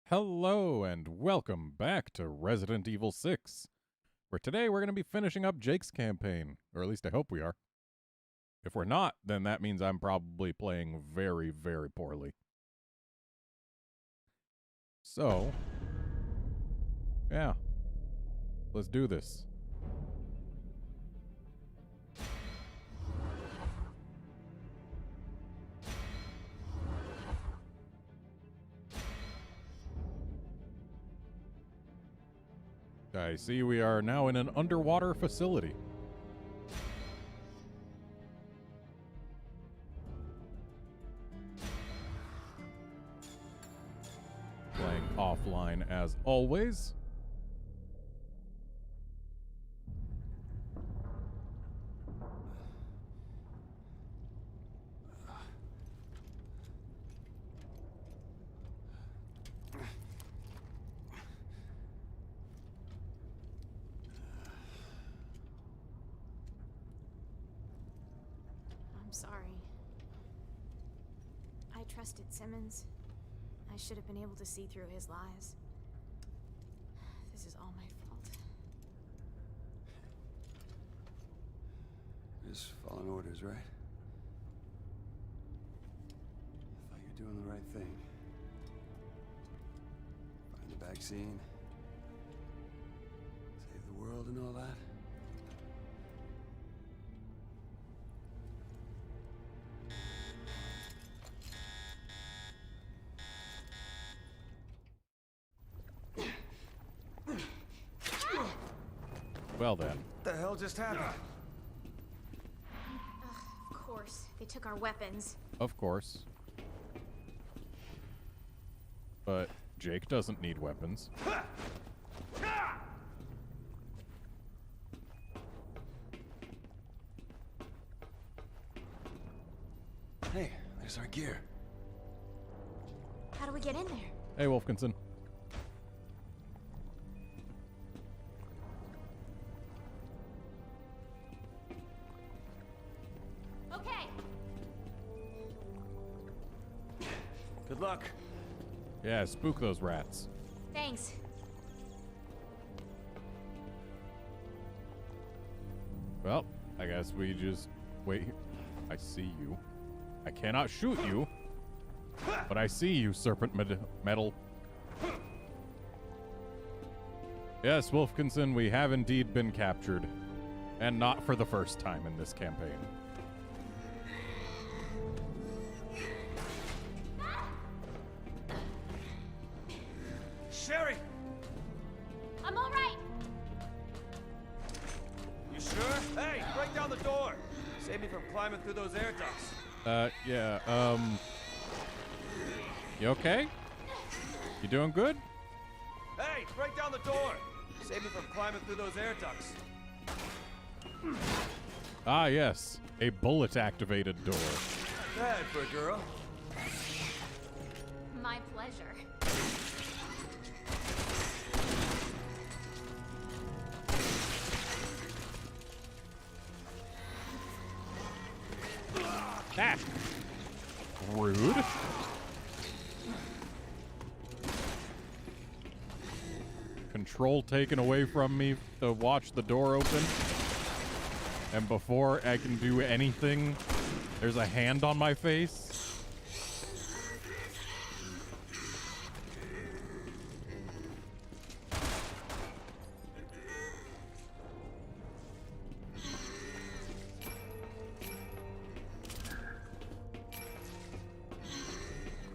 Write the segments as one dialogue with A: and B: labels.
A: Hello and welcome back to Resident Evil 6, where today we're going to be finishing up Jake's campaign, or at least I hope we are. If we're not, then that means I'm probably playing very, very poorly. So, yeah, let's do this. I see we are now in an underwater facility. Playing offline as always.
B: I'm sorry. I trusted Simmons. I should have been able to see through his lies. This is all my fault.
C: Just following orders, right? I thought you were doing the right thing. Find the vaccine. Save the world and all that.
A: Well then.
C: What the hell just happened?
B: Of course, they took our weapons.
A: Of course. But Jake doesn't need weapons.
C: Hey, there's our gear.
B: How do we get in there?
A: Hey, Wolfkinson.
B: Okay.
C: Good luck.
A: Yeah, spook those rats.
B: Thanks.
A: Well, I guess we just wait here. I see you. I cannot shoot you, but I see you, Serpent Metal. Yes, Wolfkinson, we have indeed been captured, and not for the first time in this campaign.
C: Sherry!
B: I'm all right.
D: You sure? Hey, break down the door! Save me from climbing through those air ducts.
A: Yeah, you okay? You doing good?
D: Hey, break down the door! Save me from climbing through those air ducts.
A: Ah, yes, a bullet-activated door.
D: Bad for a girl.
B: My pleasure.
A: Ah! Rude. Control taken away from me to watch the door open. And before I can do anything, there's a hand on my face.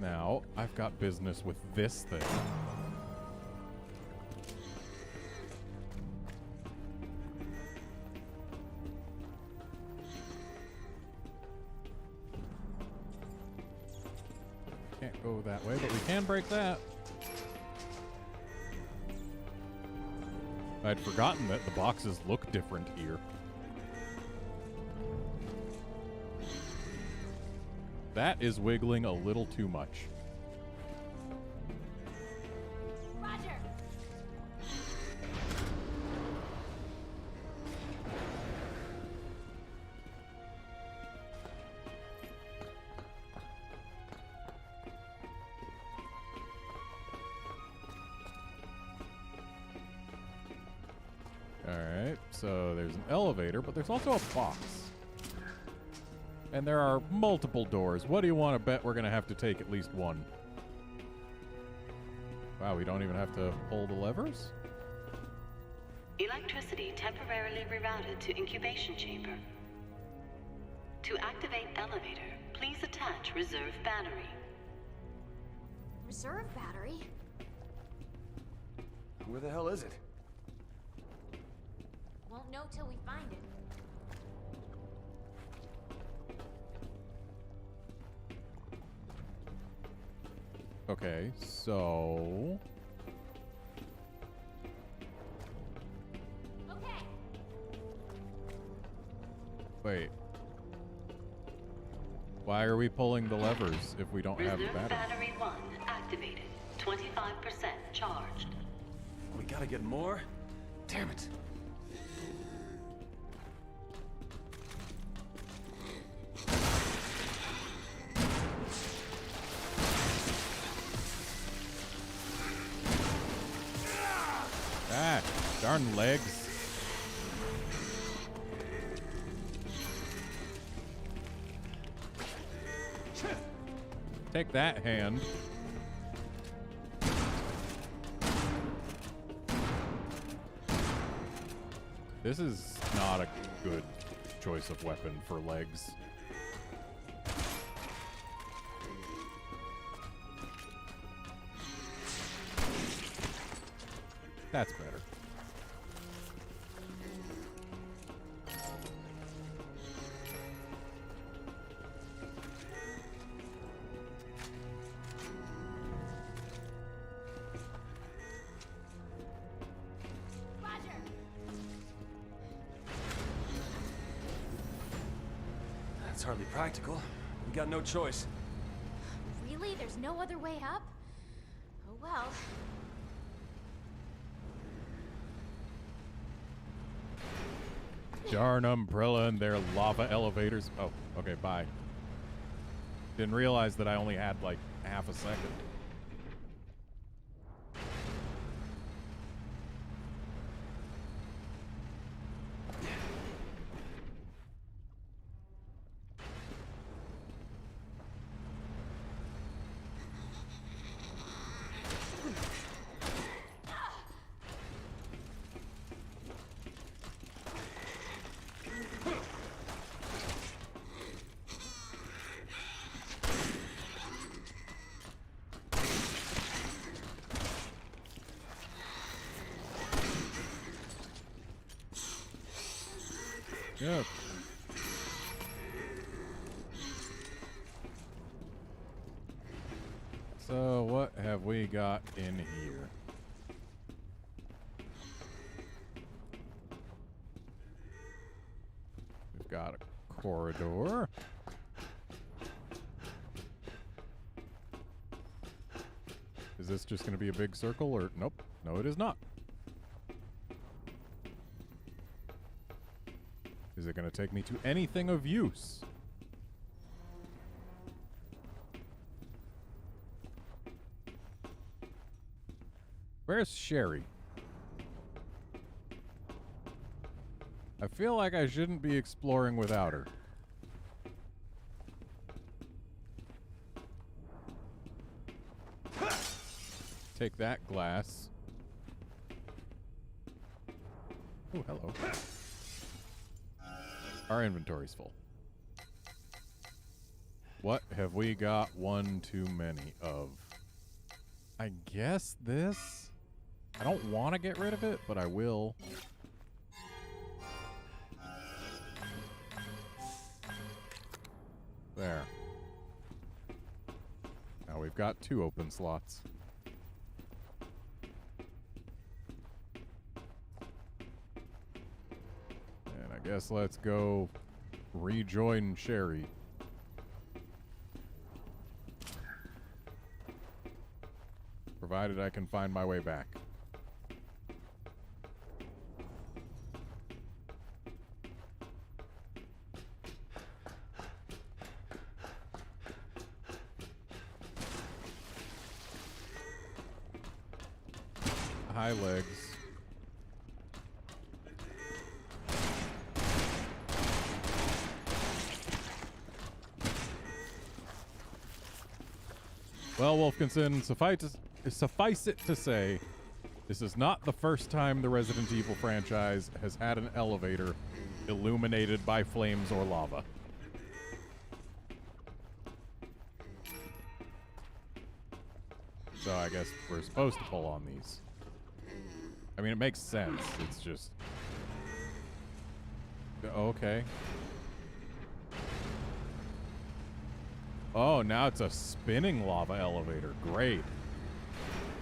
A: Now, I've got business with this thing. Can't go that way, but we can break that. I'd forgotten that the boxes look different here. That is wiggling a little too much.
B: Roger.
A: So there's an elevator, but there's also a box. And there are multiple doors. What do you want to bet we're going to have to take at least one? Wow, we don't even have to pull the levers?
E: Electricity temporarily rerouted to incubation chamber. To activate elevator, please attach reserve battery.
B: Reserve battery?
C: Where the hell is it?
B: Won't know till we find it.
A: Okay, so...
B: Okay.
A: Wait. Why are we pulling the levers if we don't have the
E: Reserve
A: battery?
E: battery 1 activated. 25% charged.
C: We gotta get more? Damn it.
A: Ah, darn legs. Take that, hand. This is not a good choice of weapon for legs. That's better.
B: Roger.
C: That's hardly practical. We got no choice.
B: Really? There's no other way up? Oh well.
A: Darn umbrella and their lava elevators. Oh, okay, bye. Didn't realize that I only had like half a second. Yep. So what have we got in here? We've got a corridor. Is this just going to be a big circle or nope? No, it is not. Is it going to take me to anything of use? Where's Sherry? I feel like I shouldn't be exploring without her. Take that glass. Oh, hello. Our inventory's full. What have we got one too many of? I guess this? I don't want to get rid of it, but I will. There. Now we've got 2 open slots. And I guess let's go rejoin Sherry. Provided I can find my way back. High legs. Well, Wolfkinson, suffice it to say, this is not the first time the Resident Evil franchise has had an elevator illuminated by flames or lava. So I guess we're supposed to pull on these. I mean, it makes sense. It's just... Okay. Oh, now it's a spinning lava elevator. Great.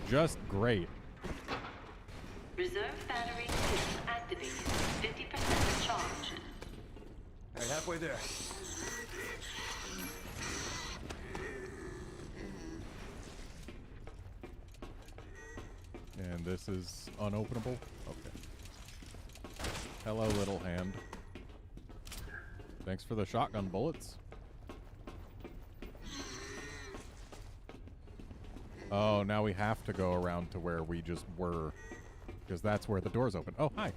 A: Just great.
E: Reserve battery 2 activated. 50% charge.
C: All right, halfway there.
A: And this is unopenable? Okay. Hello, little hand. Thanks for the shotgun bullets. Oh, now we have to go around to where we just were. Because that's where the door's open. Oh, hi.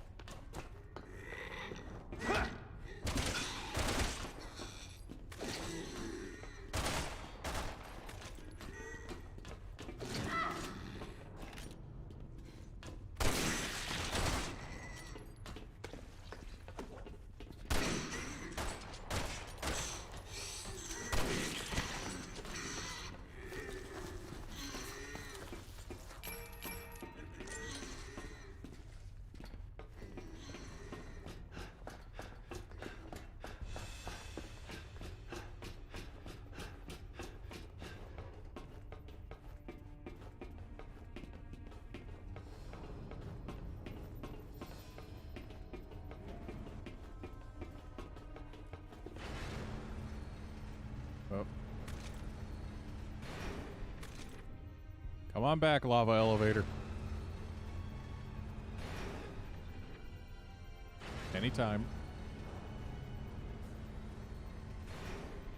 A: Oh. Come on back, lava elevator. Anytime.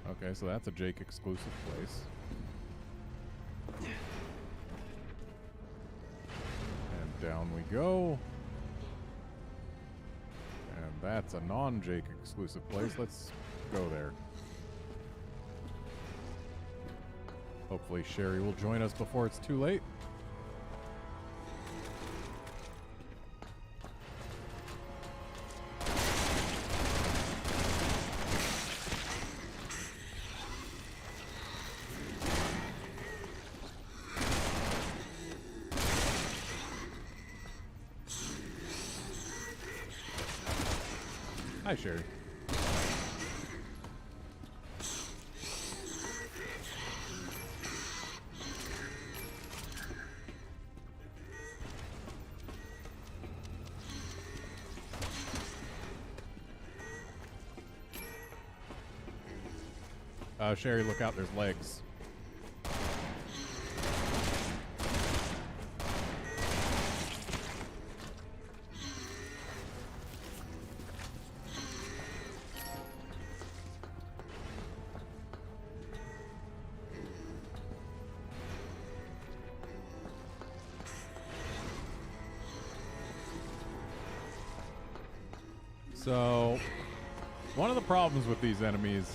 A: Okay, so that's a Jake exclusive place. And down we go. And that's a non-Jake exclusive place. Let's go there. Hopefully Sherry will join us before it's too late. Hi, Sherry. Sherry, look out, there's legs. So, one of the problems with these enemies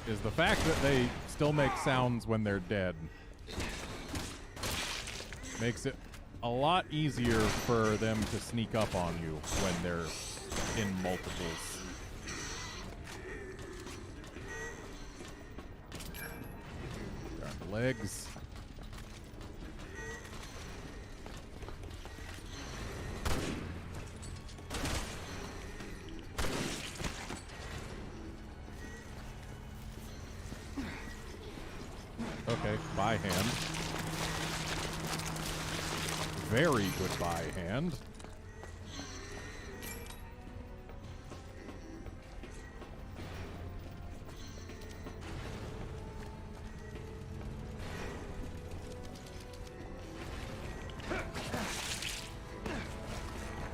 A: is the fact that they still make sounds when they're dead. Makes it a lot easier for them to sneak up on you when they're in multiples. Darn legs. Okay, by hand. Very good by hand.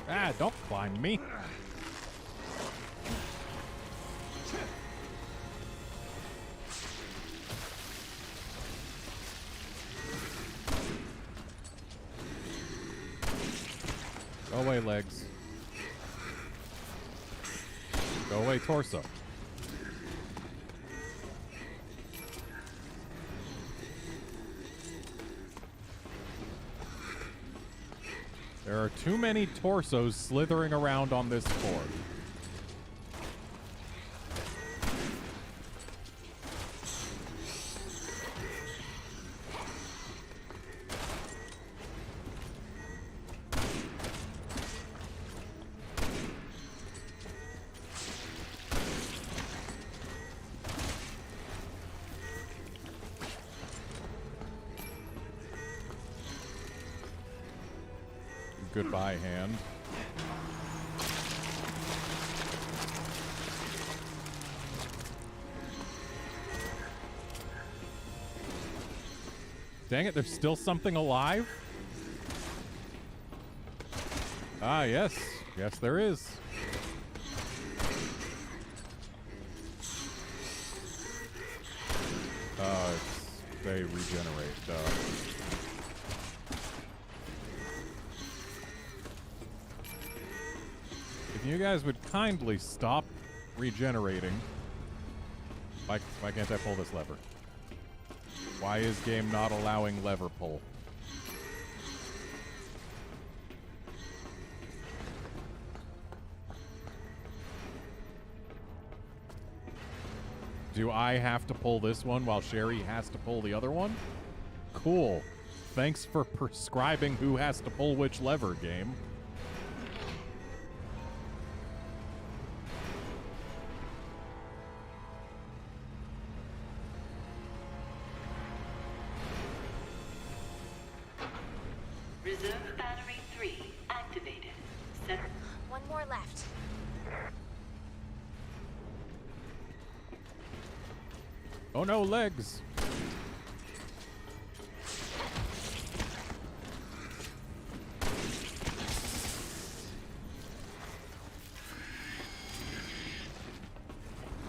A: Ah, don't climb me. Go away, legs. Go away, torso. There are too many torsos slithering around on this floor. Goodbye, hand. Dang it, there's still something alive? Ah, yes. Yes, there is. They regenerate. If you guys would kindly stop regenerating. Why can't I pull this lever? Why is game not allowing lever pull? Do I have to pull this one while Sherry has to pull the other one? Cool. Thanks for prescribing who has to pull which lever, game.
E: Reserve battery 3 activated. Set.
B: One more left.
A: Oh no, legs!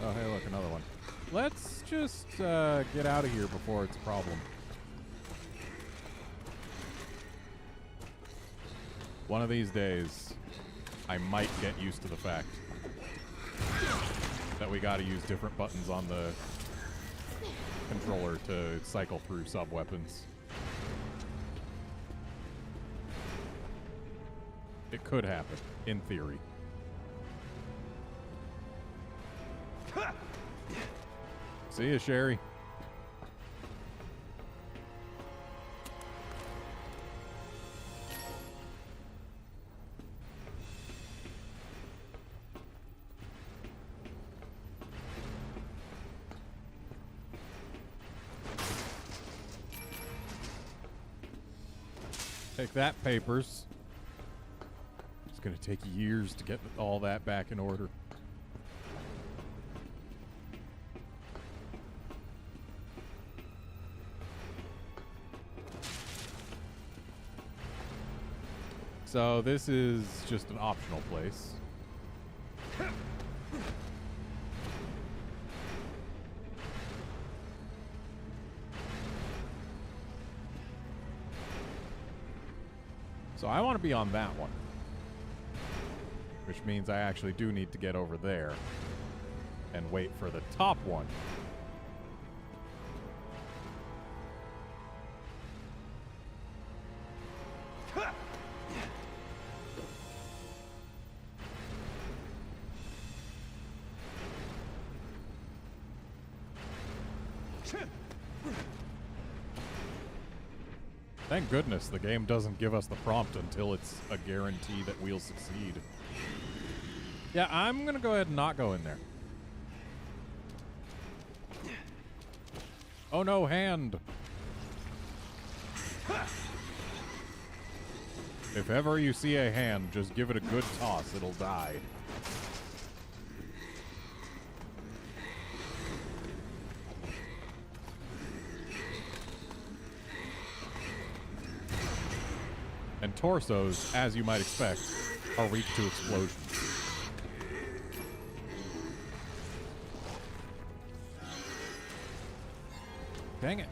A: Oh, hey, look, another one. Let's just get out of here before it's a problem. One of these days, I might get used to the fact that we gotta use different buttons on the controller to cycle through sub-weapons. It could happen, in theory. See ya, Sherry. Take that, papers. It's gonna take years to get all that back in order. So this is just an optional place. So I want to be on that one. Which means I actually do need to get over there and wait for the top one. Thank goodness the game doesn't give us the prompt until it's a guarantee that we'll succeed. Yeah, I'm gonna go ahead and not go in there. Oh no, hand! If ever you see a hand, just give it a good toss, it'll die. And torsos, as you might expect, are weak to explosions. Dang it.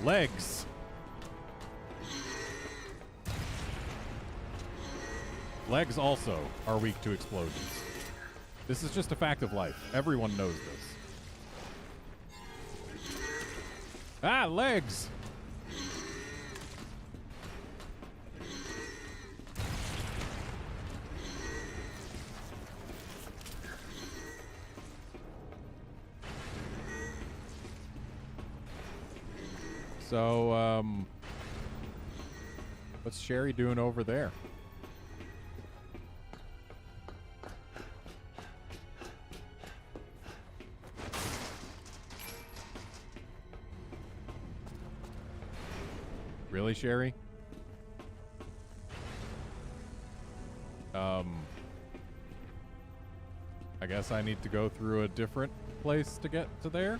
A: Legs. Legs also are weak to explosions. This is just a fact of life. Everyone knows this. Ah, legs! So, what's Sherry doing over there? Really, Sherry? I guess I need to go through a different place to get to there.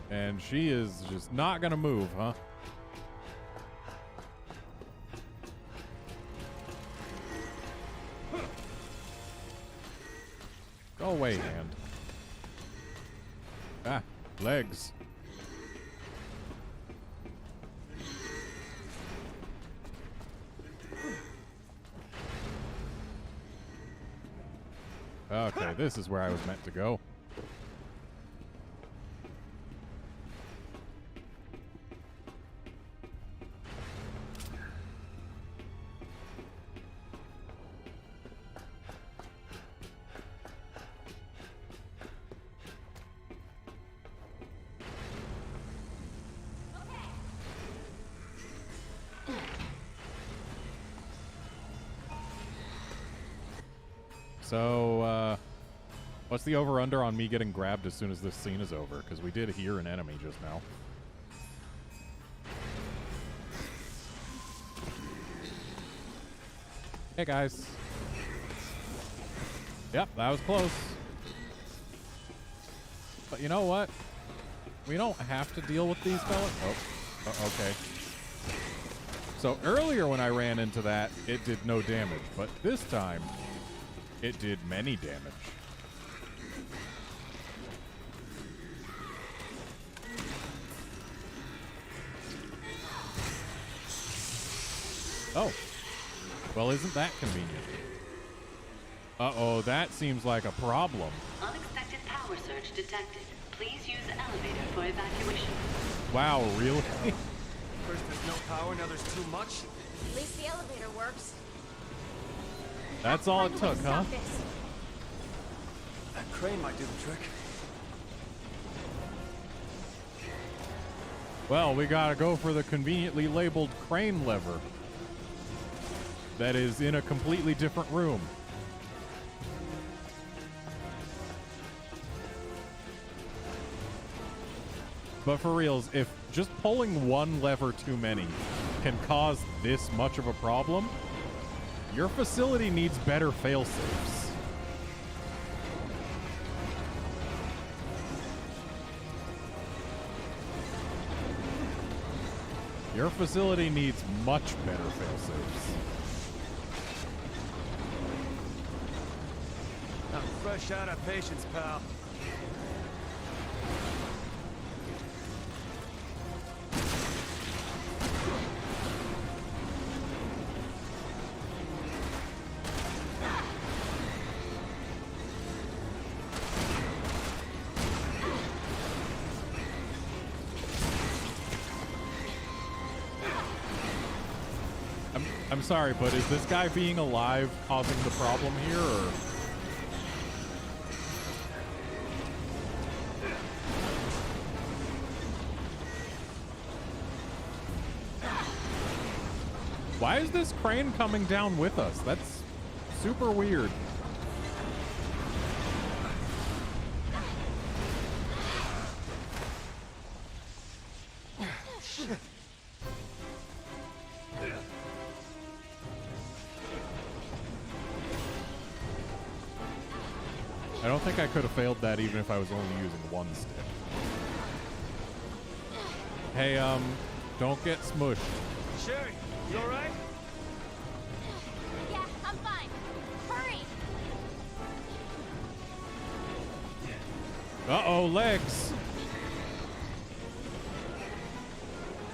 A: And she is just not gonna move, huh? Go away, hand. Ah, legs. Okay, this is where I was meant to go. So, what's the over-under on me getting grabbed as soon as this scene is over? Because we did hear an enemy just now. Hey, guys. Yep, that was close. But you know what? We don't have to deal with these fellas. Oh, okay. So earlier when I ran into that, it did no damage. But this time, it did many damage. Oh. Well, isn't that convenient? Uh-oh, that seems like a problem.
E: Unexpected power surge detected. Please use elevator for evacuation.
A: Wow, really?
C: First there's no power, now there's too much.
B: At least the elevator works.
A: That's all it
B: Find a way
A: took,
B: to
A: huh?
B: stop this.
C: That crane might do the trick.
A: Well, we gotta go for the conveniently labeled crane lever. That is in a completely different room. But for reals, if just pulling one lever too many can cause this much of a problem, your facility needs better fail-safes. Your facility needs much better fail-safes.
C: I'm fresh out of patience, pal.
A: I'm sorry, but is this guy being alive causing the problem here, or? Why is this crane coming down with us? That's super weird. I don't think I could have failed that even if I was only using one stick. Hey, don't get smushed.
C: Sherry, you alright?
B: Yeah, I'm fine. Hurry!
A: Uh-oh, legs.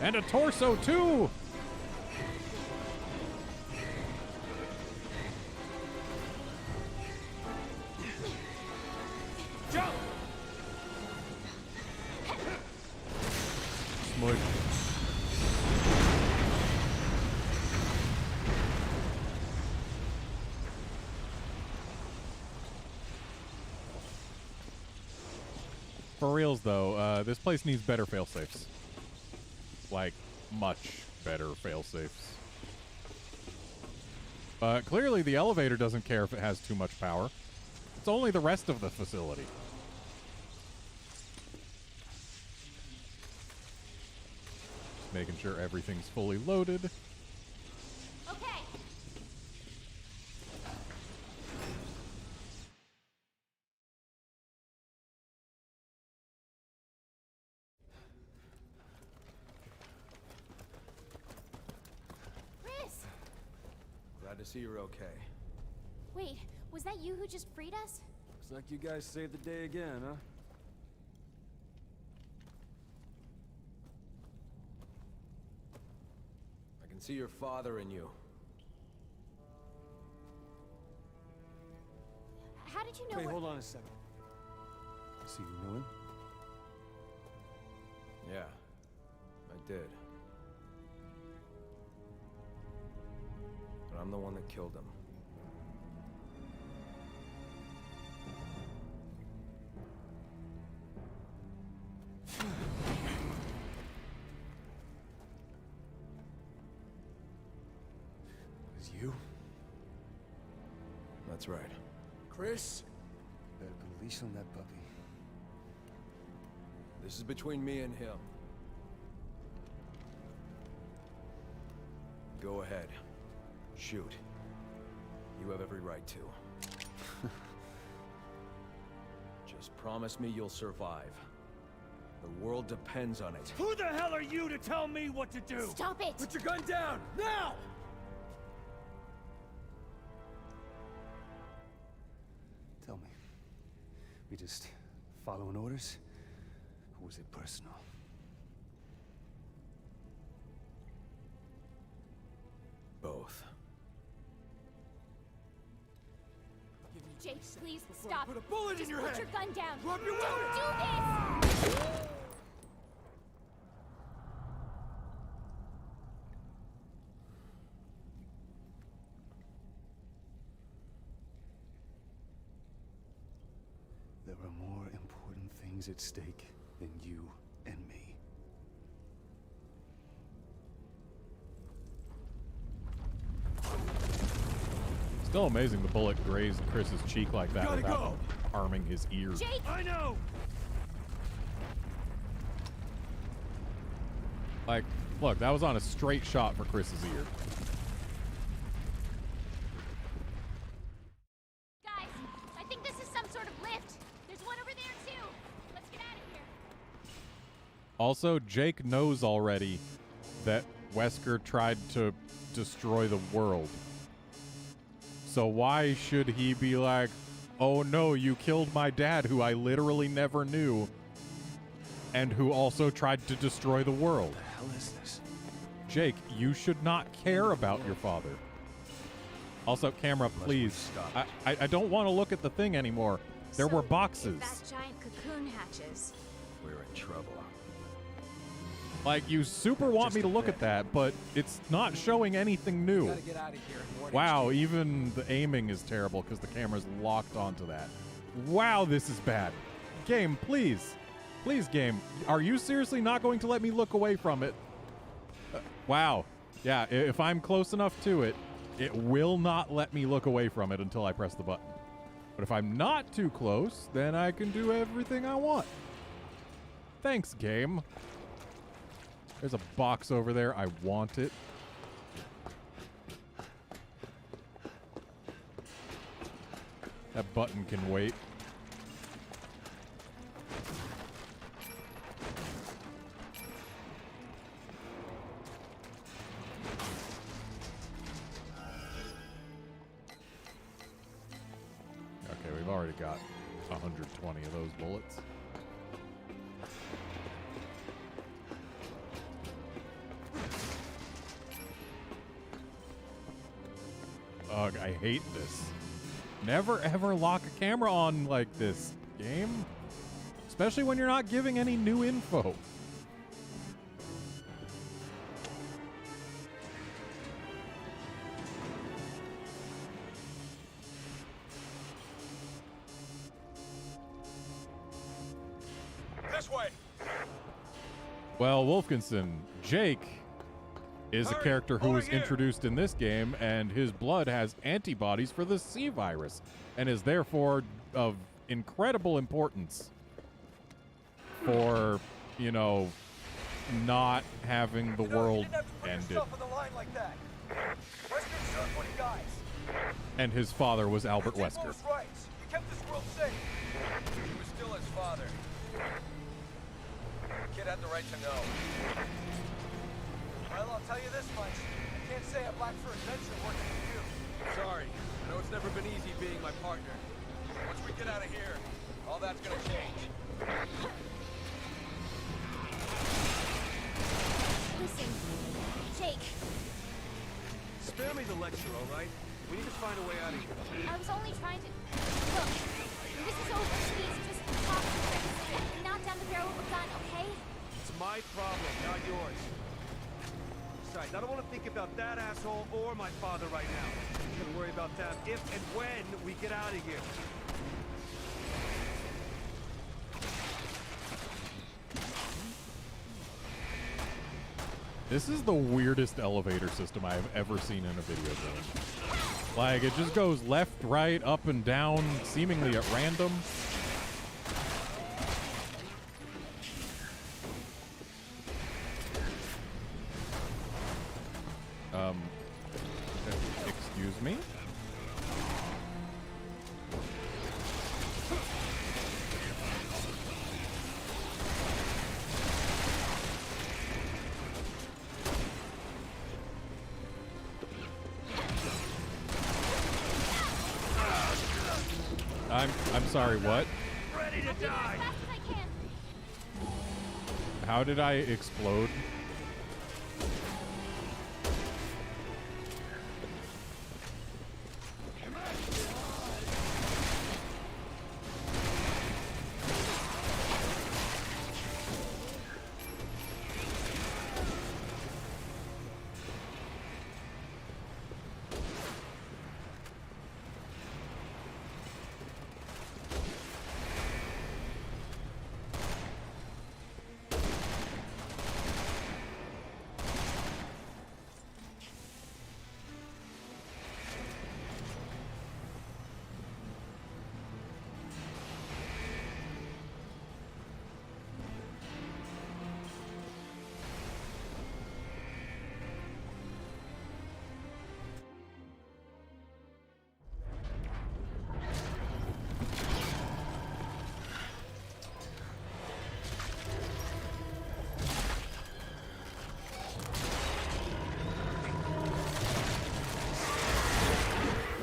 A: And a torso, too.
C: Jump!
A: Smush. For reals, though, this place needs better failsafes. Like, much better failsafes. Clearly, the elevator doesn't care if it has too much power. It's only the rest of the facility. Just making sure everything's fully loaded.
B: Okay. Chris!
C: Glad to see you're okay.
B: Wait, was that you who just freed us?
C: Looks like you guys saved the day again, huh? I can see your father in you.
B: How did you know
C: Wait,
B: where-
C: hold on a second. So you knew him? Yeah, I did. But I'm the one that killed him. It was you? That's right.
F: Chris, better put a leash on that puppy.
C: This is between me and him. Go ahead. Shoot. You have every right to. Just promise me you'll survive. The world depends on it.
D: Who the hell are you to tell me what to do?
B: Stop it!
C: Put your gun down! Now!
F: Tell me, we just following orders? Or was it personal?
C: Both.
B: Jake, please stop.
C: Put a bullet in your
B: Put
C: head!
B: your gun down.
C: Drop your
B: Don't
C: weapon!
B: do this!
F: There are more important things at stake than you and me.
A: Still amazing the bullet grazed Chris's cheek like that
C: Gotta
A: without
C: go.
A: harming his ear.
B: Jake!
D: I know!
A: Like, look, that was on a straight shot for Chris's ear.
B: Guys, I think this is some sort of lift. There's one over there too. Let's get out of here.
A: Also, Jake knows already that Wesker tried to destroy the world. So why should he be like, oh no, you killed my dad who I literally never knew and who also tried to destroy the world?
F: What the hell is this?
A: Jake, you should not care about your father. Also, camera, please. I don't want to look at the thing anymore. There were boxes.
B: If that giant cocoon hatches.
C: We're in trouble.
A: Like, you super want me to look at that, but it's not showing anything new.
C: Get out of here.
A: Wow, even the aiming is terrible because the camera's locked onto that. Wow, this is bad. Game, please. Please, game. Are you seriously not going to let me look away from it? Wow. Yeah, if I'm close enough to it, it will not let me look away from it until I press the button. But if I'm not too close, then I can do everything I want. Thanks, game. There's a box over there. I want it. That button can wait. Okay, we've already got 120 of those bullets. Ugh, I hate this. Never ever lock a camera on like this, game. Especially when you're not giving any new info.
C: This way.
A: Well, Wolfkinson, Jake is a
C: Hurry,
A: character who
C: over
A: was
C: here.
A: introduced in this game, and his blood has antibodies for the C virus, and is therefore of incredible importance for, you know, not having the world ended.
D: On the line like that. Wesker shot 20 guys.
A: And his father was Albert
D: You did
A: Wesker.
D: most rights. You kept this world safe. He was still his father. The kid had the right to know. Well, I'll tell you this much. I can't say I'm black for adventure working with you.
C: Sorry. I know it's never been easy being my partner. Once we get out of here, all that's gonna change.
B: Listen, Jake,
C: Spare me the lecture, all right? We need to find a way out of here.
B: I was only trying to... Look, this is over. Please, just talk to Chris and knock down the barrel of a gun, okay?
C: It's my problem, not yours. Besides, I don't want to think about that asshole or my father right now. I'm gonna worry about them if and when we get out of here.
A: This is the weirdest elevator system I've ever seen in a video game. Like, it just goes left, right, up, and down, seemingly at random. Excuse me? I'm sorry, what?
C: Ready to die!
B: As fast as I can.
A: How did I explode?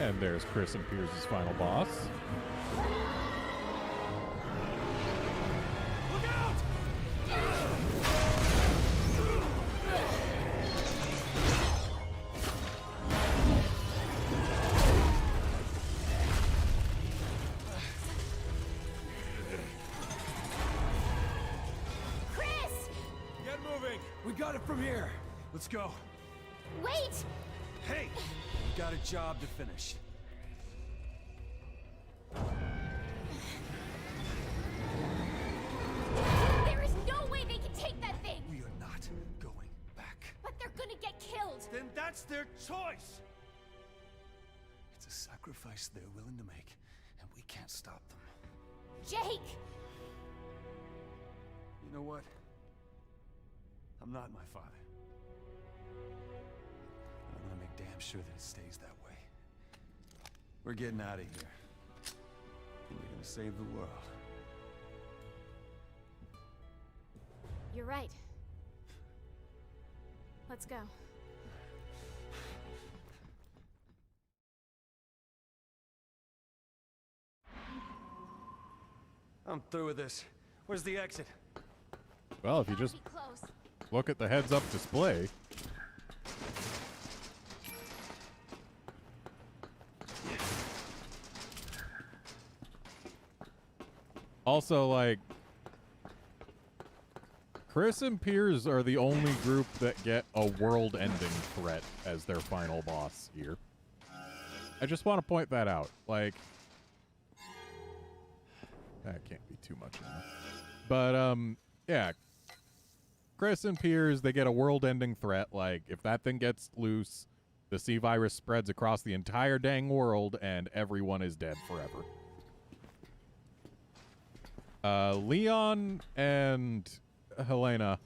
A: And there's Chris and Piers' final boss.
C: Look out!
B: Chris!
C: Get moving! We got it from here. Let's go.
B: Wait!
C: Hey! We got a job to finish.
B: There is no way they can take that thing!
F: We are not going back.
B: But they're gonna get killed!
C: Then that's their choice!
F: It's a sacrifice they're willing to make, and we can't stop them.
B: Jake!
F: You know what? I'm not my father. And I'm gonna make damn sure that it stays that way. We're getting out of here. And you're gonna save the world.
B: You're right. Let's go.
C: I'm through with this. Where's the exit?
A: Well, if you just
B: Be close.
A: look at the heads-up display. Also, like, Chris and Piers are the only group that get a world-ending threat as their final boss here. I just want to point that out. Like, that can't be too much enough. But, yeah. Chris and Piers, they get a world-ending threat. Like, if that thing gets loose, the C virus spreads across the entire dang world, and everyone is dead forever. Leon and Helena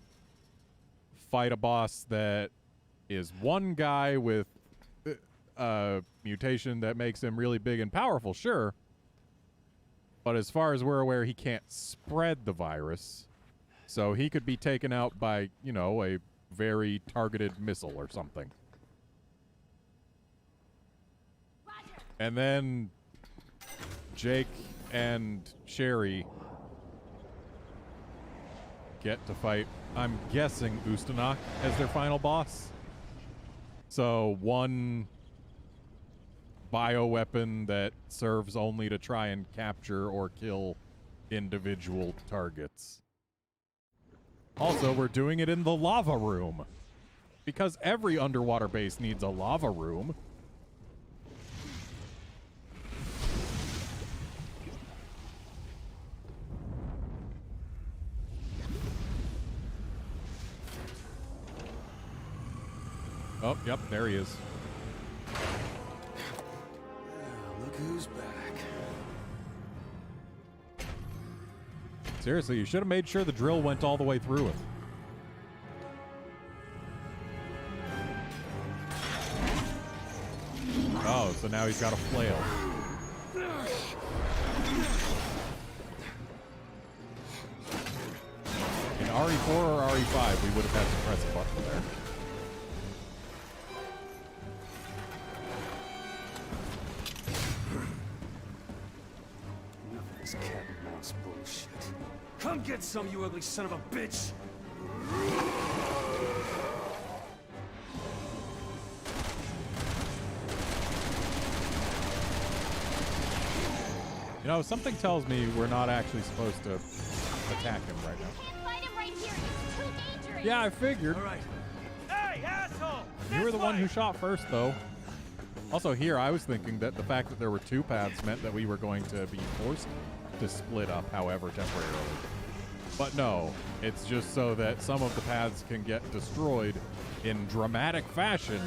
A: fight a boss that is one guy with a mutation that makes him really big and powerful, sure. But as far as we're aware, he can't spread the virus. So he could be taken out by, you know, a very targeted missile or something.
B: Roger.
A: And then Jake and Sherry get to fight, I'm guessing, USTANAK as their final boss. So one bioweapon that serves only to try and capture or kill individual targets. Also, we're doing it in the lava room. Because every underwater base needs a lava room. Oh, yep, there he is.
F: Look who's back.
A: Seriously, you should have made sure the drill went all the way through it. Oh, so now he's got a flail. In RE4 or RE5, we would have had to press a button there.
F: Enough of this cat and mouse bullshit. Come get some, you ugly son of a bitch!
A: You know, something tells me we're not actually supposed to attack him right now.
B: Can't fight him right here. He's too dangerous.
A: Yeah, I figured.
C: All right. Hey, asshole!
A: You were the one who
C: This way!
A: shot first, though. Also, here, I was thinking that the fact that there were two paths meant that we were going to be forced to split up, however temporarily. But no, it's just so that some of the paths can get destroyed in dramatic fashion,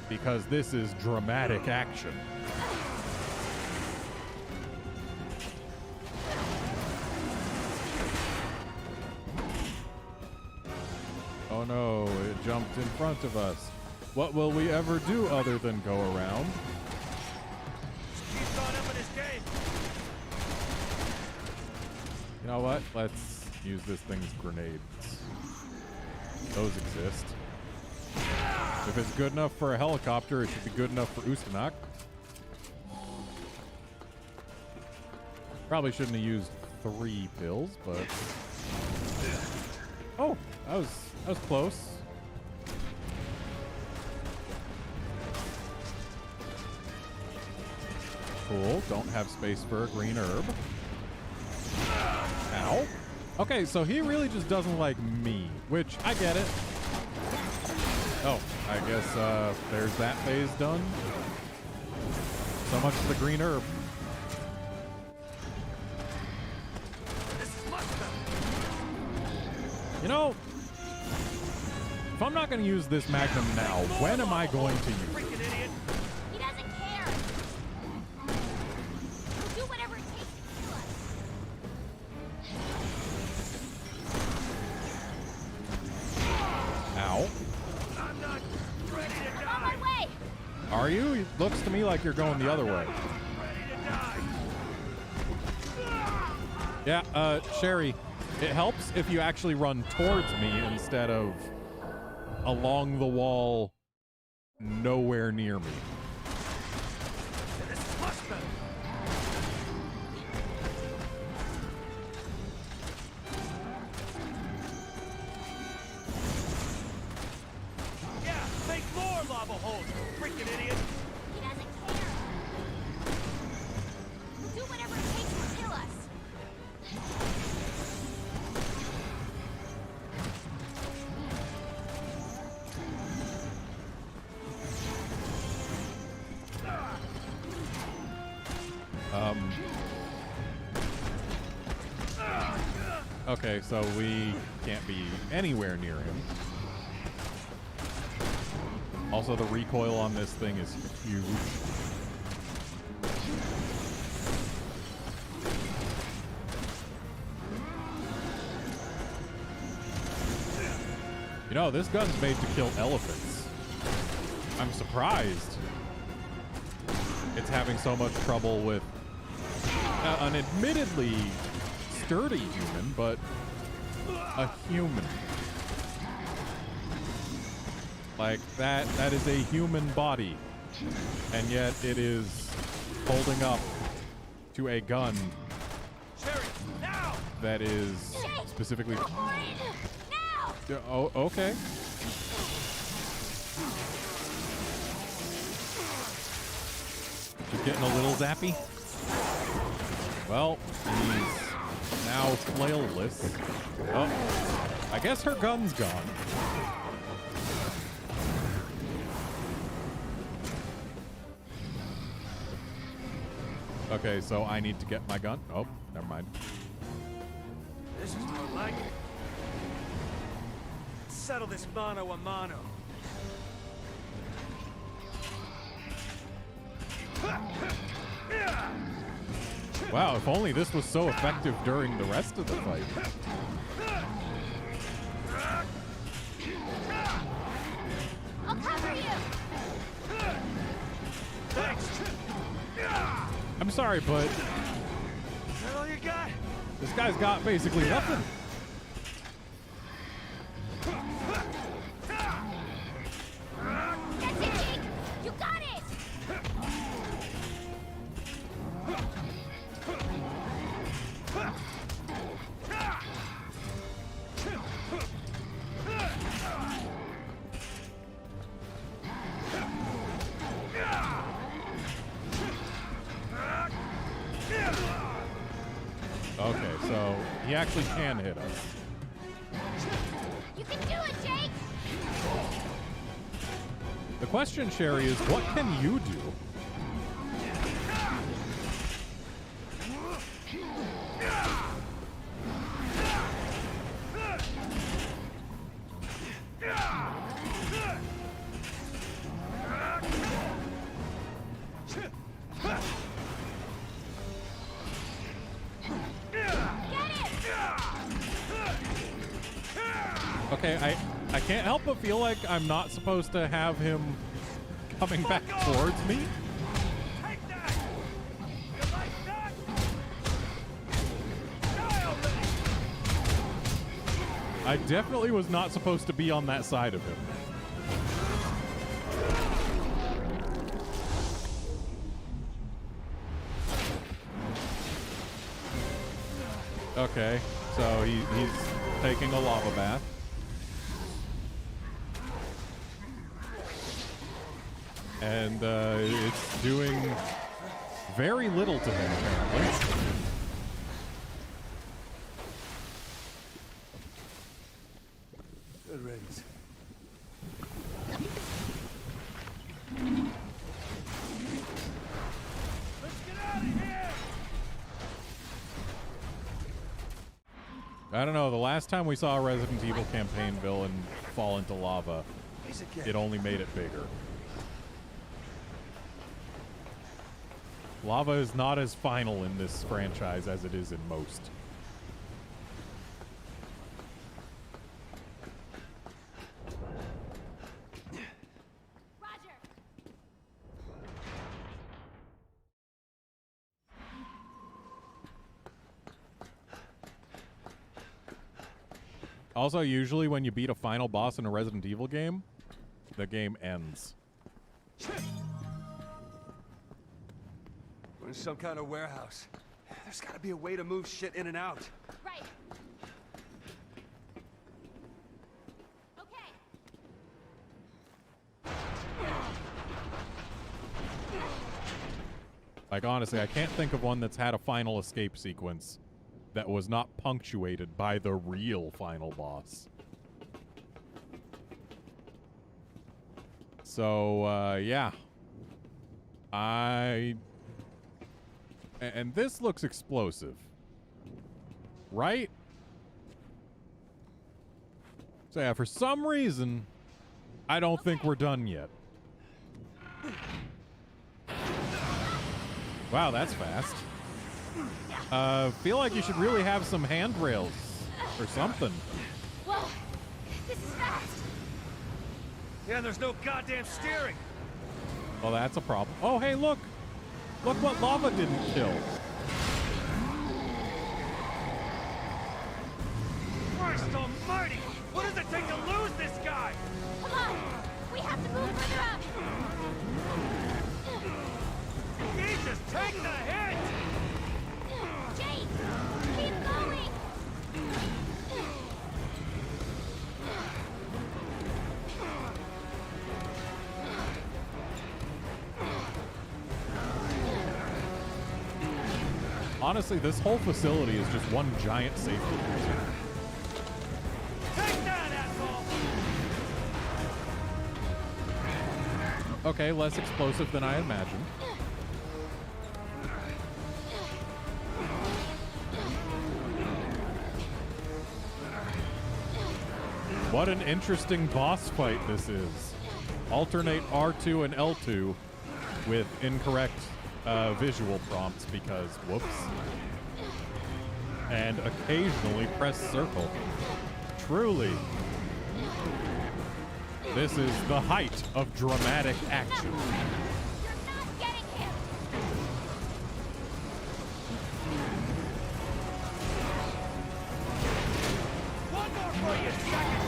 A: because this is dramatic action. Oh no, it jumped in front of us. What will we ever do other than go around?
C: Keep going up in his game.
A: You know what? Let's use this thing's grenades. Those exist. If it's good enough for a helicopter, it should be good enough for USTANAK. Probably shouldn't have used 3 pills, but... Oh, that was close. Cool. Don't have space for a green herb. Ow. Okay, so he really just doesn't like me, which I get it. Oh, I guess there's that phase done. So much for the green herb. You know, if I'm not going to use this Magnum now, when am I going to use it?
C: Freaking idiot!
B: He doesn't care. He'll do whatever it takes to kill us.
A: Ow.
C: I'm not ready to
B: I'm on
C: die!
B: my way.
A: Are you? It looks to me like you're going the other way.
C: Ready to die!
A: Yeah, Sherry, it helps if you actually run towards me instead of along the wall, nowhere near me.
C: This is much better! Yeah, make more lava holes, you freaking idiot!
B: He doesn't care. He'll do whatever it takes to kill us.
A: Okay, so we can't be anywhere near him. Also, the recoil on this thing is huge. You know, this gun's made to kill elephants. I'm surprised it's having so much trouble with an admittedly sturdy human, but a human. Like, that is a human body, and yet it is holding up to a gun that is specifically... Oh, okay. She's getting a little zappy. Well, he's now flailless. Oh, I guess her gun's gone. Okay, so I need to get my gun. Oh, never mind.
C: This is more like it. Settle this mano a mano.
A: Wow, if only this was so effective during the rest of the fight.
B: I'll cover you.
C: Thanks.
A: I'm sorry, but
C: Is that all you got?
A: this guy's got basically nothing.
B: That's it, Jake. You got it.
A: Okay, so he actually can hit us.
B: You can do it, Jake.
A: The question, Sherry, is what can you do? Okay, I can't help but feel like I'm not supposed to have him coming back towards me.
C: Take that! You like that? Die already!
A: I definitely was not supposed to be on that side of him. Okay, so he's taking a lava bath. And it's doing very little to him, apparently.
F: Good riddance.
C: Let's get out of here!
A: I don't know, the last time we saw a Resident Evil campaign villain fall into lava, it only made it bigger. Lava is not as final in this franchise as it is in most.
B: Roger.
A: Also, usually when you beat a final boss in a Resident Evil game, the game ends.
C: We're in some kind of warehouse. There's gotta be a way to move shit in and out.
B: Right. Okay.
A: Like, honestly, I can't think of one that's had a final escape sequence that was not punctuated by the real final boss. So, yeah. And this looks explosive. Right? So yeah, for some reason, I don't think we're done yet. Wow, that's fast. Feel like you should really have some handrails or something.
B: Whoa, this is fast.
C: Yeah, there's no goddamn steering.
A: Well, that's a problem. Oh, hey, look. Look what lava didn't kill.
C: Christ almighty! What does it take to lose this guy?
B: Come on, we have to move further up.
C: Jesus, take the hit!
B: Jake, keep going.
A: Honestly, this whole facility is just one giant safety cruiser.
C: Take that, asshole!
A: Okay, less explosive than I imagined. What an interesting boss fight this is. Alternate R2 and L2 with incorrect visual prompts because whoops. And occasionally press circle. Truly, this is the height of dramatic action.
B: You're not getting him.
C: One more for you, second!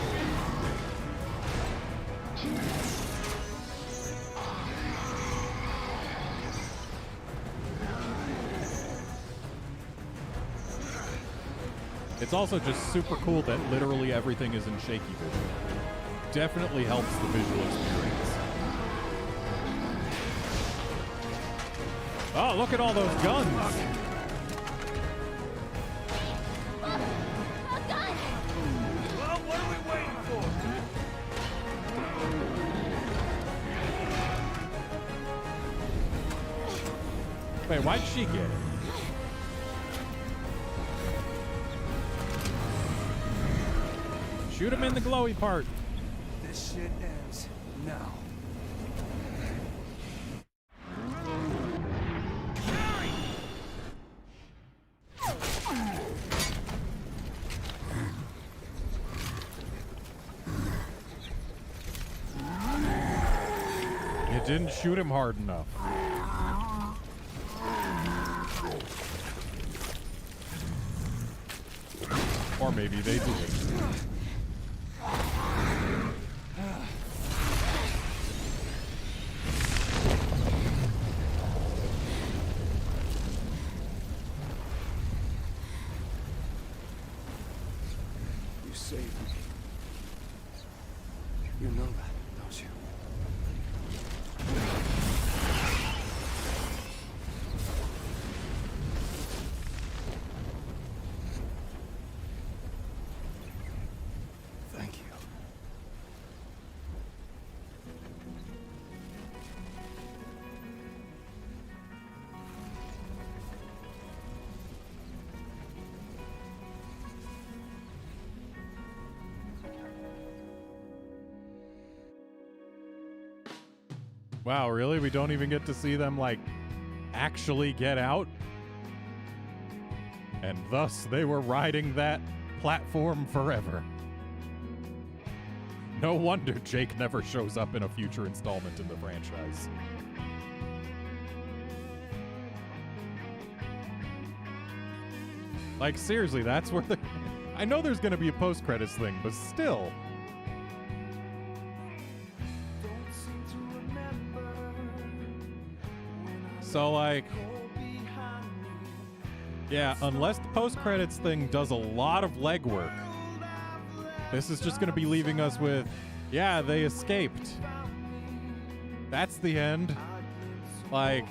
A: It's also just super cool that literally everything is in shaky vision. Definitely helps the visual experience. Oh, look at all those guns!
B: A gun.
C: Well, what are we waiting for?
A: Wait, why'd she get it? Shoot him in the glowy part.
F: This shit ends now.
A: You didn't shoot him hard enough. Or maybe they did.
F: You saved me. You know that, don't you? Thank you.
A: Wow, really? We don't even get to see them, like, actually get out? And thus, they were riding that platform forever. No wonder Jake never shows up in a future installment in the franchise. Like, seriously, that's where the... I know there's gonna be a post-credits thing, but still... So, like, yeah, unless the post-credits thing does a lot of legwork, this is just going to be leaving us with, yeah, they escaped. That's the end. Like,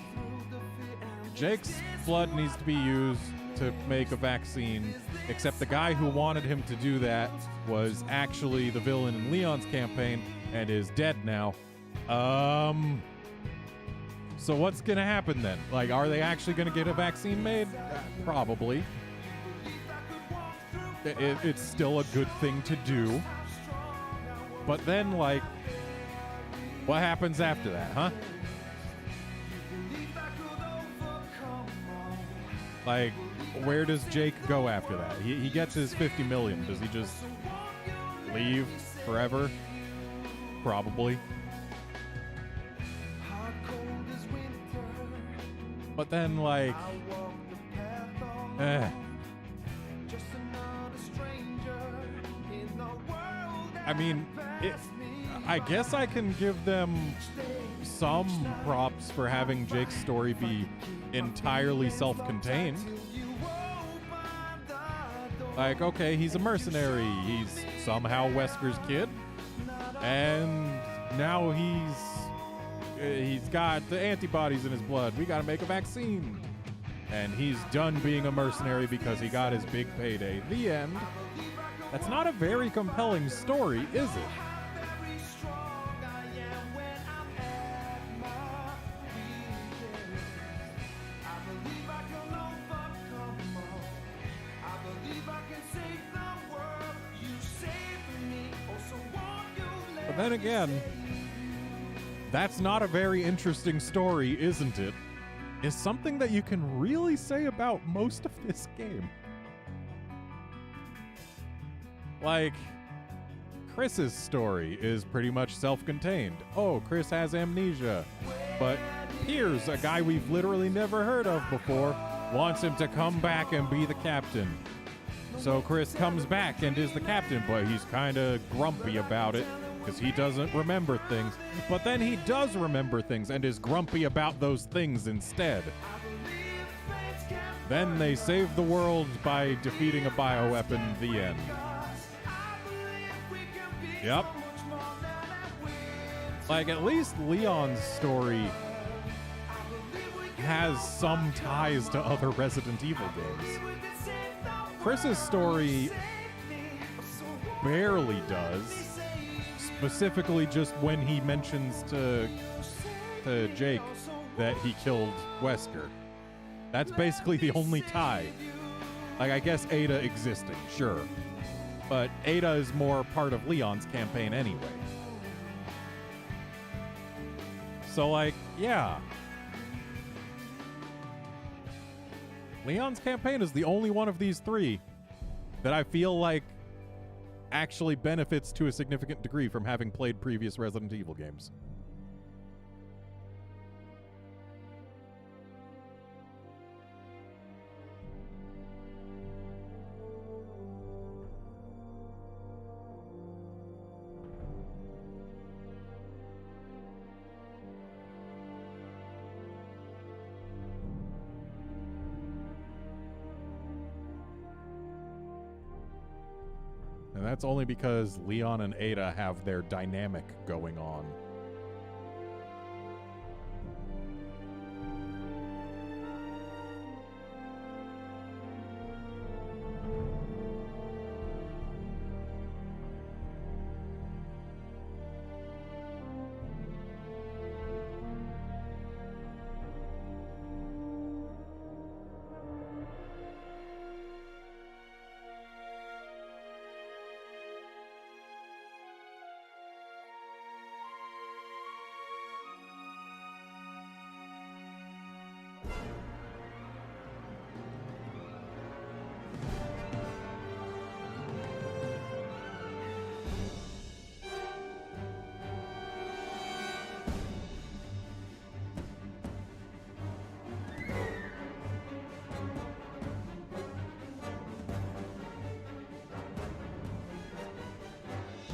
A: Jake's blood needs to be used to make a vaccine, except the guy who wanted him to do that was actually the villain in Leon's campaign and is dead now. So what's going to happen then? Like, are they actually going to get a vaccine made? Probably. It's still a good thing to do. But then, like, what happens after that, huh? Like, where does Jake go after that? He gets his 50 million. Does he just leave forever? Probably. But then, like, I mean, I guess I can give them some props for having Jake's story be entirely self-contained. Like, okay, he's a mercenary. He's somehow Wesker's kid. And now he's got the antibodies in his blood. We gotta make a vaccine. And he's done being a mercenary because he got his big payday. The end. That's not a very compelling story, is it? But then again, that's not a very interesting story, isn't it? Is something that you can really say about most of this game. Like, Chris's story is pretty much self-contained. Oh, Chris has amnesia. But Piers, a guy we've literally never heard of before, wants him to come back and be the captain. So Chris comes back and is the captain, but he's kind of grumpy about it because he doesn't remember things. But then he does remember things and is grumpy about those things instead. Then they save the world by defeating a bioweapon. The end. Yep. Like, at least Leon's story has some ties to other Resident Evil games. Chris's story barely does. Specifically just when he mentions to Jake that he killed Wesker. That's basically the only tie. Like, I guess Ada existing, sure. But Ada is more part of Leon's campaign anyway. So, like, yeah. Leon's campaign is the only one of these three that I feel like actually benefits to a significant degree from having played previous Resident Evil games. And that's only because Leon and Ada have their dynamic going on.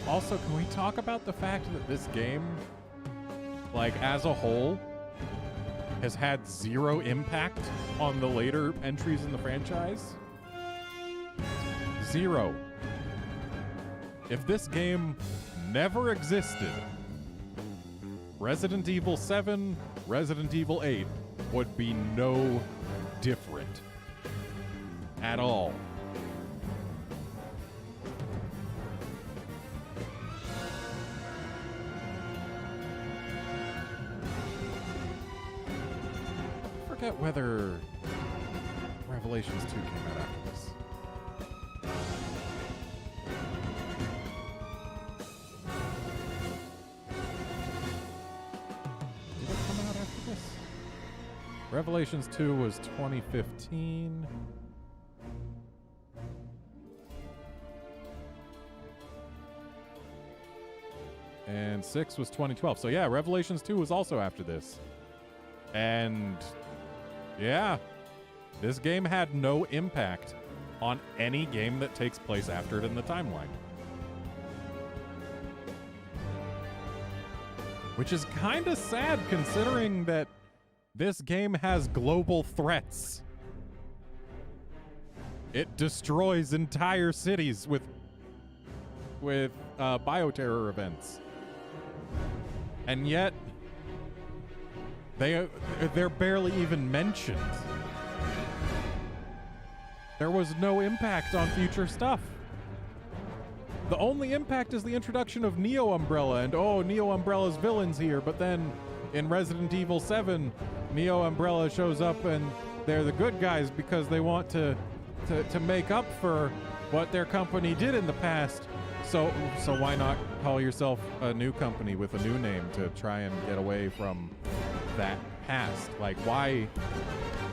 A: Also, can we talk about the fact that this game, like, as a whole, has had zero impact on the later entries in the franchise? Zero. If this game never existed, Resident Evil 7, Resident Evil 8 would be no different at all. Whether Revelations 2 came out after this. Revelations 2 was 2015. And 6 was 2012. So yeah, Revelations 2 was also after this. And yeah, this game had no impact on any game that takes place after it in the timeline. Which is kind of sad considering that this game has global threats. It destroys entire cities with bioterror events. And yet they're barely even mentioned. There was no impact on future stuff. The only impact is the introduction of Neo Umbrella, and oh, Neo Umbrella's villains here, but then in Resident Evil 7, Neo Umbrella shows up and they're the good guys because they want to make up for what their company did in the past. So why not call yourself a new company with a new name to try and get away from that past? Like, why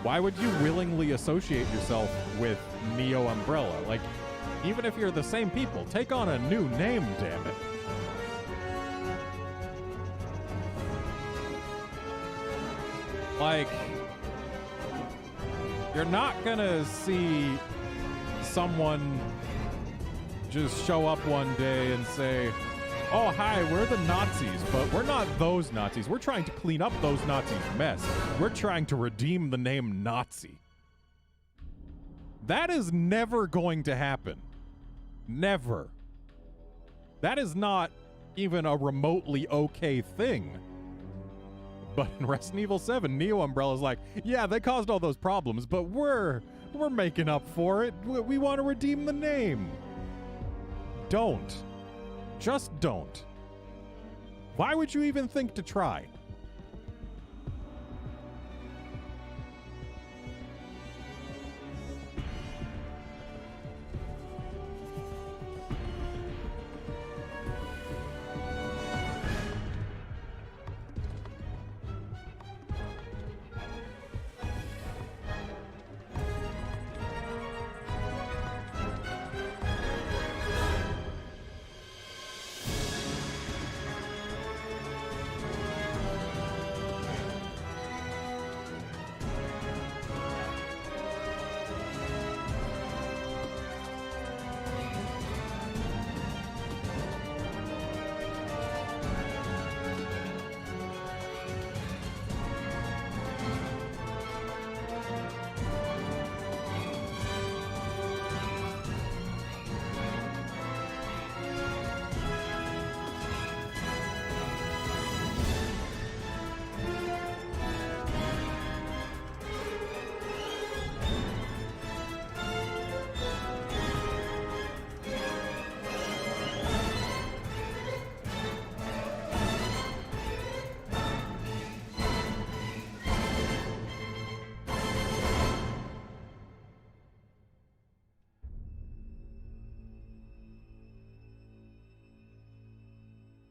A: would you willingly associate yourself with Neo Umbrella? Like, even if you're the same people, take on a new name, damn it. Like, you're not gonna see someone just show up one day and say, oh, hi, we're the Nazis, but we're not those Nazis. We're trying to clean up those Nazis' mess. We're trying to redeem the name Nazi. That is never going to happen. Never. That is not even a remotely okay thing. But in Resident Evil 7, Neo Umbrella's like, yeah, they caused all those problems, but we're making up for it. We want to redeem the name. Don't. Just don't. Why would you even think to try?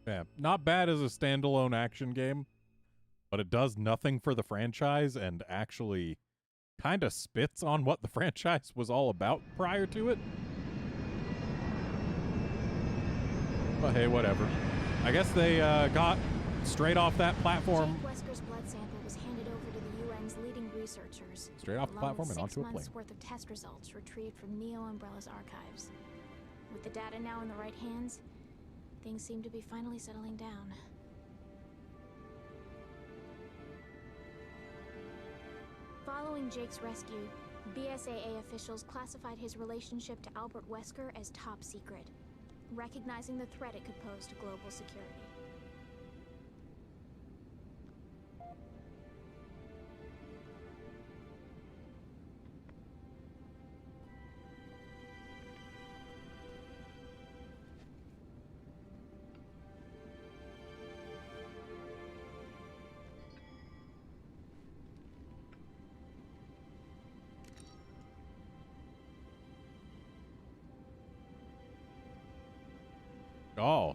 A: Yeah, not bad as a standalone action game, but it does nothing for the franchise and actually kind of spits on what the franchise was all about prior to it. But hey, whatever. I guess they got straight off that platform.
B: Jake Wesker's blood sample was handed over to the UN's leading researchers.
A: Straight off the platform and onto a plane.
B: 6 months worth of test results retrieved from Neo Umbrella's archives. With the data now in the right hands, things seem to be finally settling down. Following Jake's rescue, BSAA officials classified his relationship to Albert Wesker as top secret, recognizing the threat it could pose to global security.
A: Oh.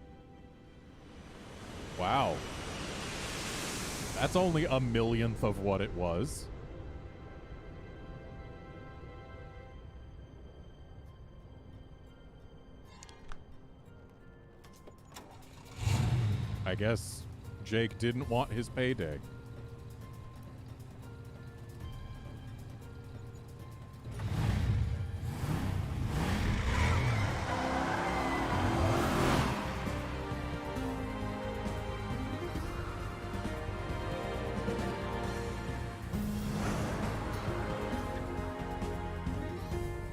A: Wow. That's only a millionth of what it was. I guess Jake didn't want his payday.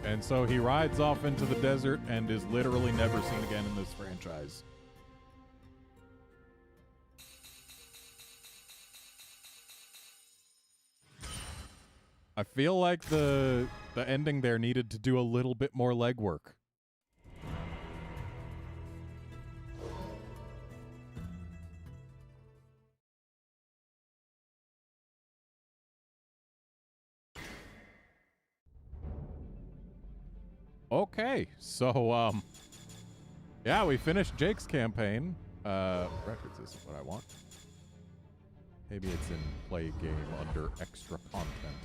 A: And so he rides off into the desert and is literally never seen again in this franchise. I feel like the ending there needed to do a little bit more legwork. Okay, so, yeah, we finished Jake's campaign. Records is what I want. Maybe it's in play game under extra content.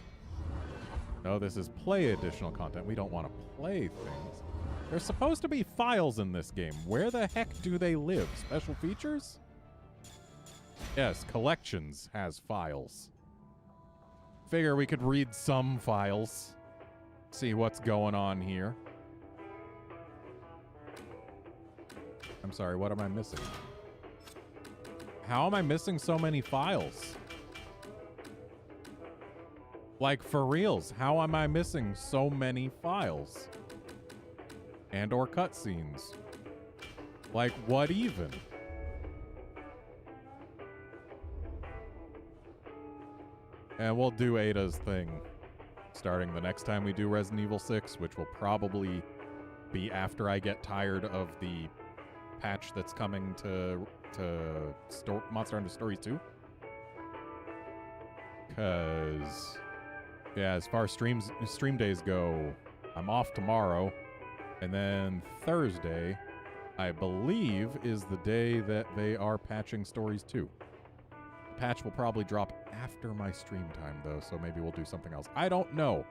A: No, this is play additional content. We don't want to play things. There's supposed to be files in this game. Where the heck do they live? Special features? Yes, collections has files. Figure we could read some files. See what's going on here. I'm sorry, what am I missing? How am I missing so many files? Like, for reals, how am I missing so many files? And or cutscenes? Like, what even? And we'll do Ada's thing starting the next time we do Resident Evil 6, which will probably be after I get tired of the patch that's coming to Monster Hunter Stories 2. Because, yeah, as far as stream days go, I'm off tomorrow. And then Thursday, I believe, is the day that they are patching Stories 2. The patch will probably drop after my stream time, though, so maybe we'll do something else. I don't know.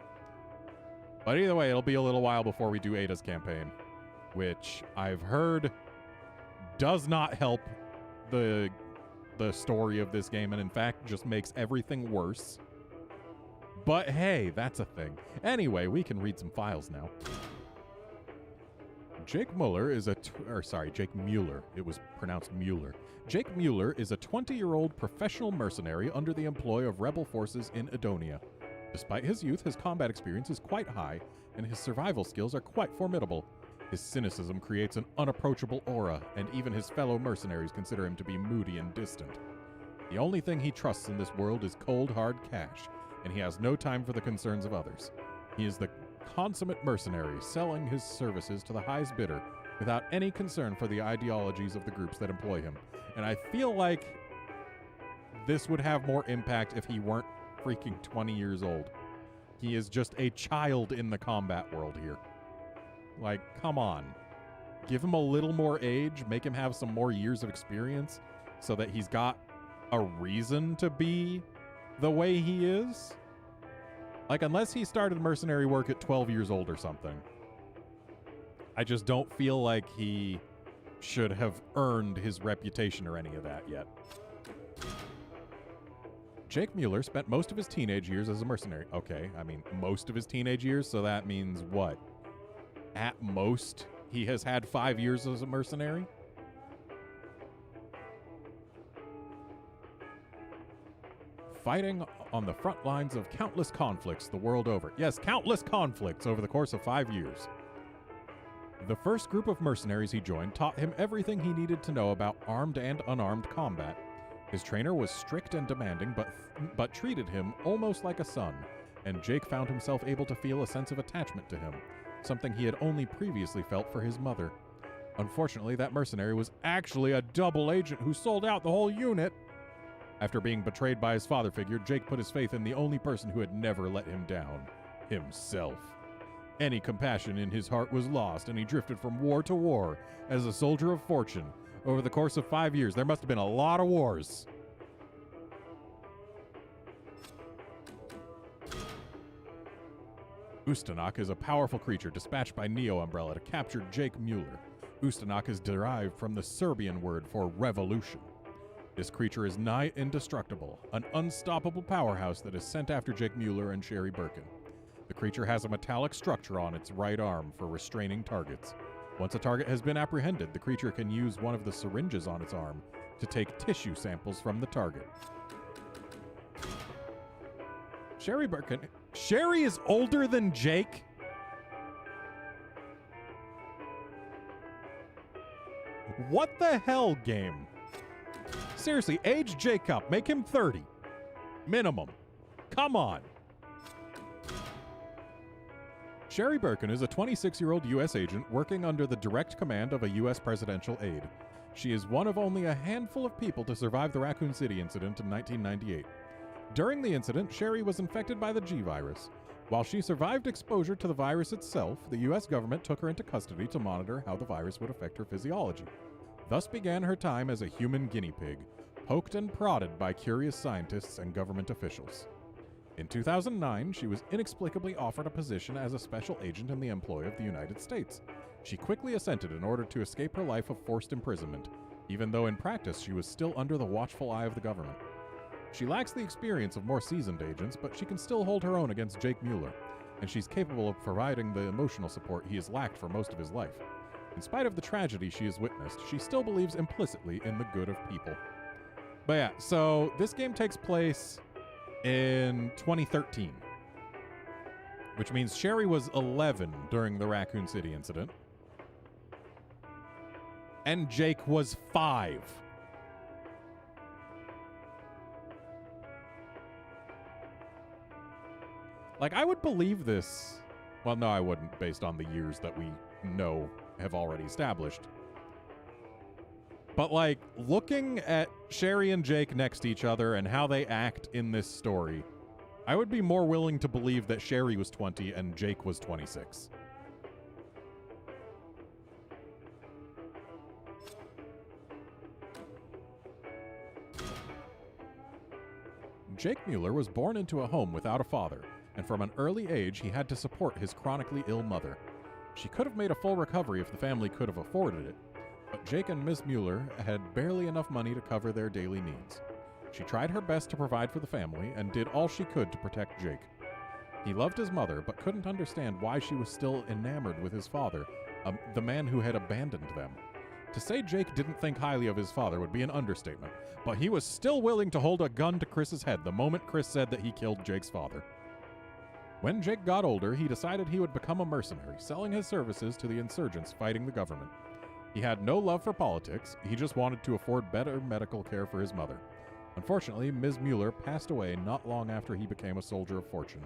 A: But either way, it'll be a little while before we do Ada's campaign, which I've heard does not help the story of this game, and in fact just makes everything worse. But hey, that's a thing. Anyway, we can read some files now. Jake Mueller is Jake Mueller. It was pronounced Mueller. Jake Mueller is a 20-year-old professional mercenary under the employ of rebel forces in Edonia. Despite his youth, his combat experience is quite high, and his survival skills are quite formidable. His cynicism creates an unapproachable aura, and even his fellow mercenaries consider him to be moody and distant. The only thing he trusts in this world is cold, hard cash, and he has no time for the concerns of others. He is the consummate mercenary, selling his services to the highest bidder without any concern for the ideologies of the groups that employ him. And I feel like this would have more impact if he weren't freaking 20 years old. He is just a child in the combat world here. Like, come on. Give him a little more age, make him have some more years of experience so that he's got a reason to be the way he is. Like, unless he started mercenary work at 12 years old or something, I just don't feel like he should have earned his reputation or any of that yet. Jake Mueller spent most of his teenage years as a mercenary. Okay, I mean, most of his teenage years, so that means what? At most, he has had 5 years as a mercenary? Fighting on the front lines of countless conflicts the world over. Yes, countless conflicts over the course of 5 years. The first group of mercenaries he joined taught him everything he needed to know about armed and unarmed combat. His trainer was strict and demanding, but treated him almost like a son, and Jake found himself able to feel a sense of attachment to him, something he had only previously felt for his mother. Unfortunately, that mercenary was actually a double agent who sold out the whole unit. After being betrayed by his father figure, Jake put his faith in the only person who had never let him down, himself. Any compassion in his heart was lost, and he drifted from war to war as a soldier of fortune. Over the course of 5 years, there must have been a lot of wars. USTANAK is a powerful creature dispatched by Neo Umbrella to capture Jake Mueller. USTANAK is derived from the Serbian word for revolution. This creature is nigh indestructible, an unstoppable powerhouse that is sent after Jake Mueller and Sherry Birkin. The creature has a metallic structure on its right arm for restraining targets. Once a target has been apprehended, the creature can use one of the syringes on its arm to take tissue samples from the target. Sherry Birkin. Sherry is older than Jake? What the hell, game? Seriously, age Jake up. Make him 30. Minimum. Come on. Sherry Birkin is a 26-year-old U.S. agent working under the direct command of a U.S. presidential aide. She is one of only a handful of people to survive the Raccoon City incident in 1998. During the incident, Sherry was infected by the G virus. While she survived exposure to the virus itself, the U.S. government took her into custody to monitor how the virus would affect her physiology. Thus began her time as a human guinea pig, poked and prodded by curious scientists and government officials. In 2009, she was inexplicably offered a position as a special agent in the employ of the United States. She quickly assented in order to escape her life of forced imprisonment, even though in practice she was still under the watchful eye of the government. She lacks the experience of more seasoned agents, but she can still hold her own against Jake Mueller, and she's capable of providing the emotional support he has lacked for most of his life. In spite of the tragedy she has witnessed, she still believes implicitly in the good of people. But yeah, so this game takes place in 2013, which means Sherry was 11 during the Raccoon City incident, and Jake was 5. Like, I would believe this. Well, no, I wouldn't, based on the years that we know have already established. But, like, looking at Sherry and Jake next to each other and how they act in this story, I would be more willing to believe that Sherry was 20 and Jake was 26. Jake Mueller was born into a home without a father, and from an early age he had to support his chronically ill mother. She could have made a full recovery if the family could have afforded it, but Jake and Ms. Mueller had barely enough money to cover their daily needs. She tried her best to provide for the family and did all she could to protect Jake. He loved his mother, but couldn't understand why she was still enamored with his father, the man who had abandoned them. To say Jake didn't think highly of his father would be an understatement, but he was still willing to hold a gun to Chris's head the moment Chris said that he killed Jake's father. When Jake got older, he decided he would become a mercenary, selling his services to the insurgents fighting the government. He had no love for politics, he just wanted to afford better medical care for his mother. Unfortunately, Ms. Mueller passed away not long after he became a soldier of fortune.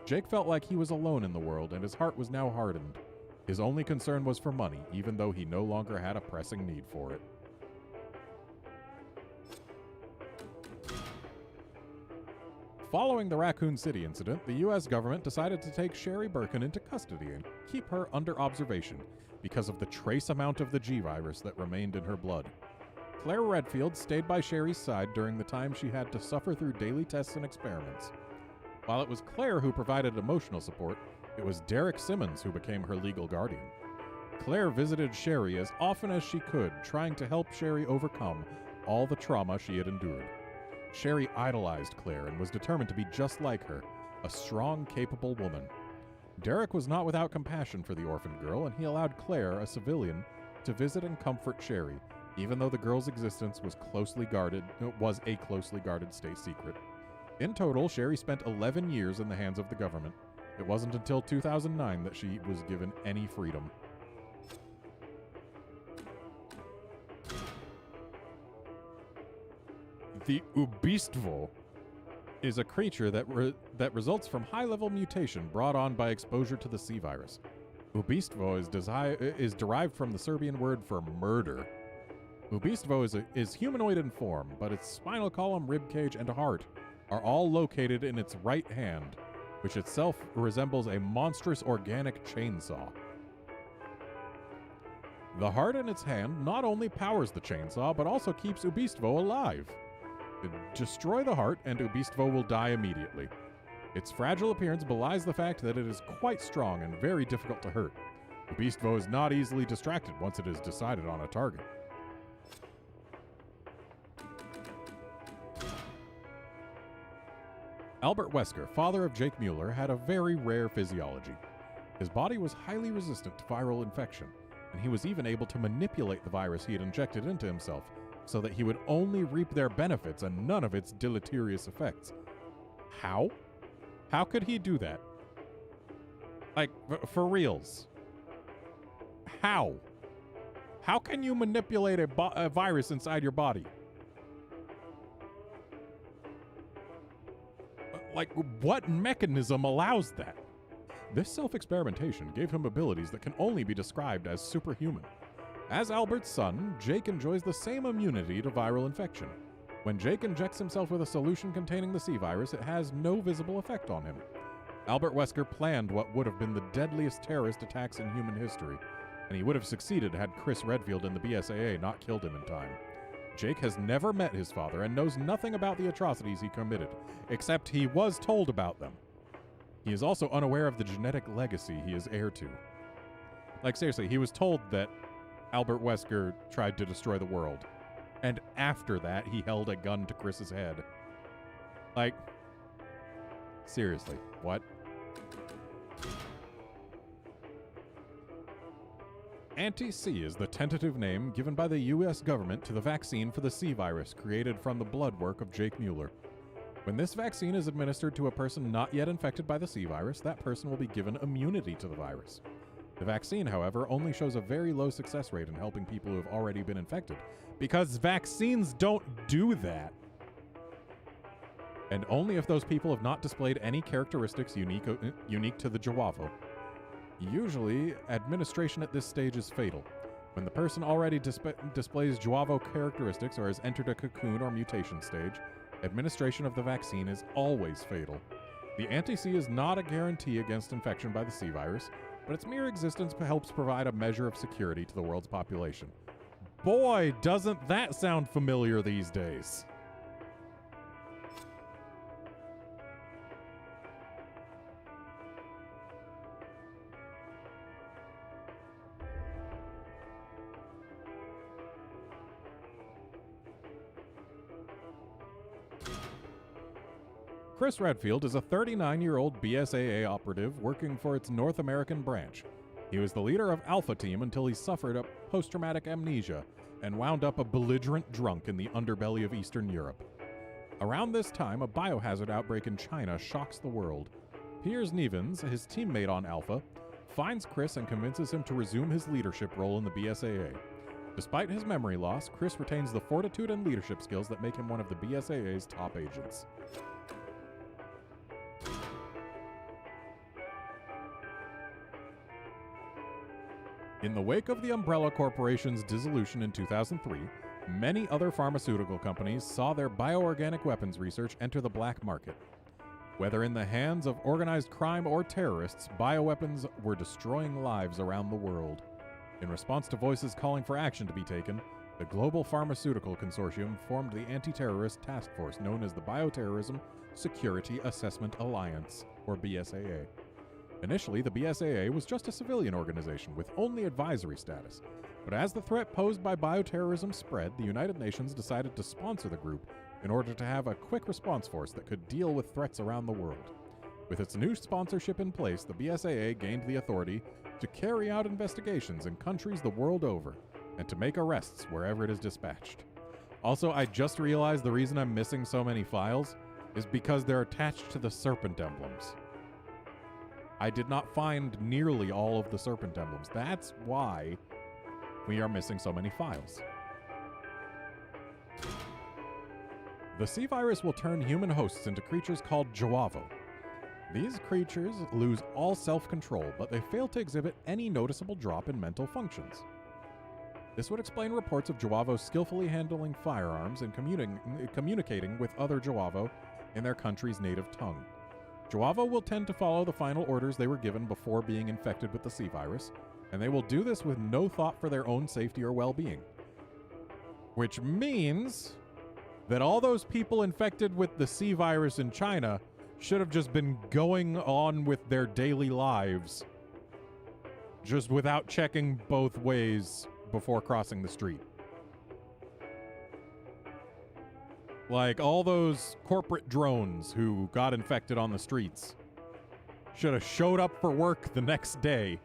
A: Jake felt like he was alone in the world, and his heart was now hardened. His only concern was for money, even though he no longer had a pressing need for it. Following the Raccoon City incident, the U.S. government decided to take Sherry Birkin into custody and keep her under observation because of the trace amount of the G virus that remained in her blood. Claire Redfield stayed by Sherry's side during the time she had to suffer through daily tests and experiments. While it was Claire who provided emotional support, it was Derek Simmons who became her legal guardian. Claire visited Sherry as often as she could, trying to help Sherry overcome all the trauma she had endured. Sherry idolized Claire and was determined to be just like her, a strong, capable woman. Derek was not without compassion for the orphaned girl, and he allowed Claire, a civilian, to visit and comfort Sherry, even though the girl's existence was a closely guarded state secret. In total, Sherry spent 11 years in the hands of the government. It wasn't until 2009 that she was given any freedom. The Ubistwo is a creature that results from high-level mutation brought on by exposure to the C virus. Ubistwo is derived from the Serbian word for murder. Ubistwo is humanoid in form, but its spinal column, ribcage, and heart are all located in its right hand, which itself resembles a monstrous organic chainsaw. The heart in its hand not only powers the chainsaw, but also keeps Ubistwo alive. Destroy the heart, and Ubistwo will die immediately. Its fragile appearance belies the fact that it is quite strong and very difficult to hurt. Ubistwo is not easily distracted once it has decided on a target. Albert Wesker, father of Jake Mueller, had a very rare physiology. His body was highly resistant to viral infection, and he was even able to manipulate the virus he had injected into himself so that he would only reap their benefits and none of its deleterious effects. How? How could he do that? Like, for reals. How? How can you manipulate a virus inside your body? Like, what mechanism allows that? This self-experimentation gave him abilities that can only be described as superhuman. As Albert's son, Jake enjoys the same immunity to viral infection. When Jake injects himself with a solution containing the C virus, it has no visible effect on him. Albert Wesker planned what would have been the deadliest terrorist attacks in human history, and he would have succeeded had Chris Redfield and the BSAA not killed him in time. Jake has never met his father and knows nothing about the atrocities he committed, except he was told about them. He is also unaware of the genetic legacy he is heir to. Like, seriously, he was told that Albert Wesker tried to destroy the world, and after that, he held a gun to Chris's head. Like, seriously, what? Anti-C is the tentative name given by the U.S. government to the vaccine for the C virus created from the blood work of Jake Mueller. When this vaccine is administered to a person not yet infected by the C virus, that person will be given immunity to the virus. The vaccine, however, only shows a very low success rate in helping people who have already been infected, because vaccines don't do that. And only if those people have not displayed any characteristics unique to the Jawavo. Usually, administration at this stage is fatal. When the person already displays Jawavo characteristics or has entered a cocoon or mutation stage, administration of the vaccine is always fatal. The anti-C is not a guarantee against infection by the C virus, but its mere existence helps provide a measure of security to the world's population. Boy, doesn't that sound familiar these days. Chris Redfield is a 39-year-old BSAA operative working for its North American branch. He was the leader of Alpha Team until he suffered a post-traumatic amnesia and wound up a belligerent drunk in the underbelly of Eastern Europe. Around this time, a biohazard outbreak in China shocks the world. Piers Nevins, his teammate on Alpha, finds Chris and convinces him to resume his leadership role in the BSAA. Despite his memory loss, Chris retains the fortitude and leadership skills that make him one of the BSAA's top agents. In the wake of the Umbrella Corporation's dissolution in 2003, many other pharmaceutical companies saw their bioorganic weapons research enter the black market. Whether in the hands of organized crime or terrorists, bioweapons were destroying lives around the world. In response to voices calling for action to be taken, the Global Pharmaceutical Consortium formed the Anti-Terrorist Task Force known as the Bioterrorism Security Assessment Alliance, or BSAA. Initially, the BSAA was just a civilian organization with only advisory status, but as the threat posed by bioterrorism spread, the United Nations decided to sponsor the group in order to have a quick response force that could deal with threats around the world. With its new sponsorship in place, the BSAA gained the authority to carry out investigations in countries the world over and to make arrests wherever it is dispatched. Also, I just realized the reason I'm missing so many files is because they're attached to the serpent emblems. I did not find nearly all of the serpent emblems. That's why we are missing so many files. The C virus will turn human hosts into creatures called Jawavo. These creatures lose all self-control, but they fail to exhibit any noticeable drop in mental functions. This would explain reports of Jawavo skillfully handling firearms and communicating with other Jawavo in their country's native tongue. Jawavo will tend to follow the final orders they were given before being infected with the C virus, and they will do this with no thought for their own safety or well-being. Which means that all those people infected with the C virus in China should have just been going on with their daily lives, just without checking both ways before crossing the street. Like, all those corporate drones who got infected on the streets should have showed up for work the next day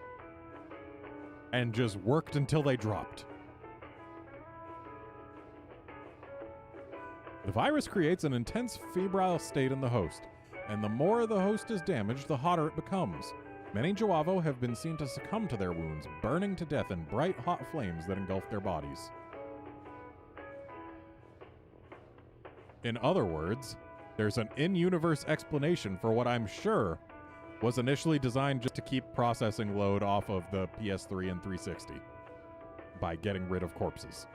A: and just worked until they dropped. The virus creates an intense febrile state in the host, and the more the host is damaged, the hotter it becomes. Many Joavo have been seen to succumb to their wounds, burning to death in bright, hot flames that engulf their bodies. In other words, there's an in-universe explanation for what I'm sure was initially designed just to keep processing load off of the PS3 and 360 by getting rid of corpses.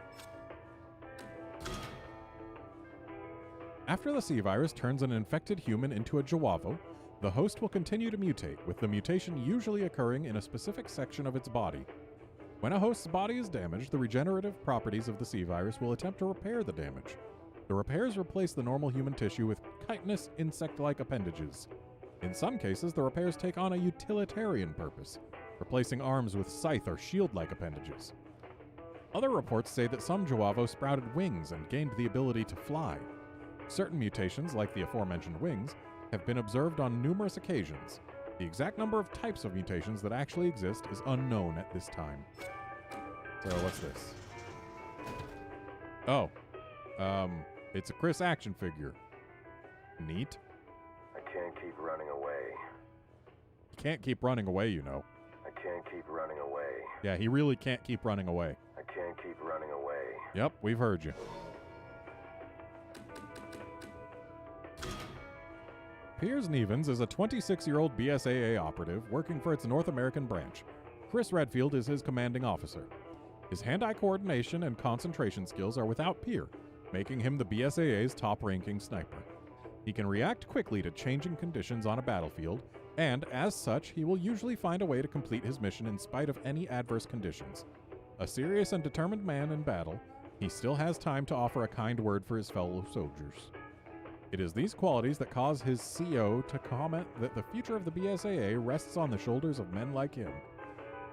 A: After the C virus turns an infected human into a Joavo, the host will continue to mutate, with the mutation usually occurring in a specific section of its body. When a host's body is damaged, the regenerative properties of the C virus will attempt to repair the damage. The repairs replace the normal human tissue with chitinous insect-like appendages. In some cases, the repairs take on a utilitarian purpose, replacing arms with scythe or shield-like appendages. Other reports say that some Joavo sprouted wings and gained the ability to fly. Certain mutations, like the aforementioned wings, have been observed on numerous occasions. The exact number of types of mutations that actually exist is unknown at this time. So, what's this? Oh. It's a Chris action figure. Neat.
G: I can't keep running away.
A: You can't keep running away, you know.
G: I can't keep running away.
A: Yeah, he really can't keep running away.
G: I can't keep running away.
A: Yep, we've heard you. Piers Nevins is a 26-year-old BSAA operative working for its North American branch. Chris Redfield is his commanding officer. His hand-eye coordination and concentration skills are without peer, making him the BSAA's top-ranking sniper. He can react quickly to changing conditions on a battlefield, and as such, he will usually find a way to complete his mission in spite of any adverse conditions. A serious and determined man in battle, he still has time to offer a kind word for his fellow soldiers. It is these qualities that cause his CO to comment that the future of the BSAA rests on the shoulders of men like him.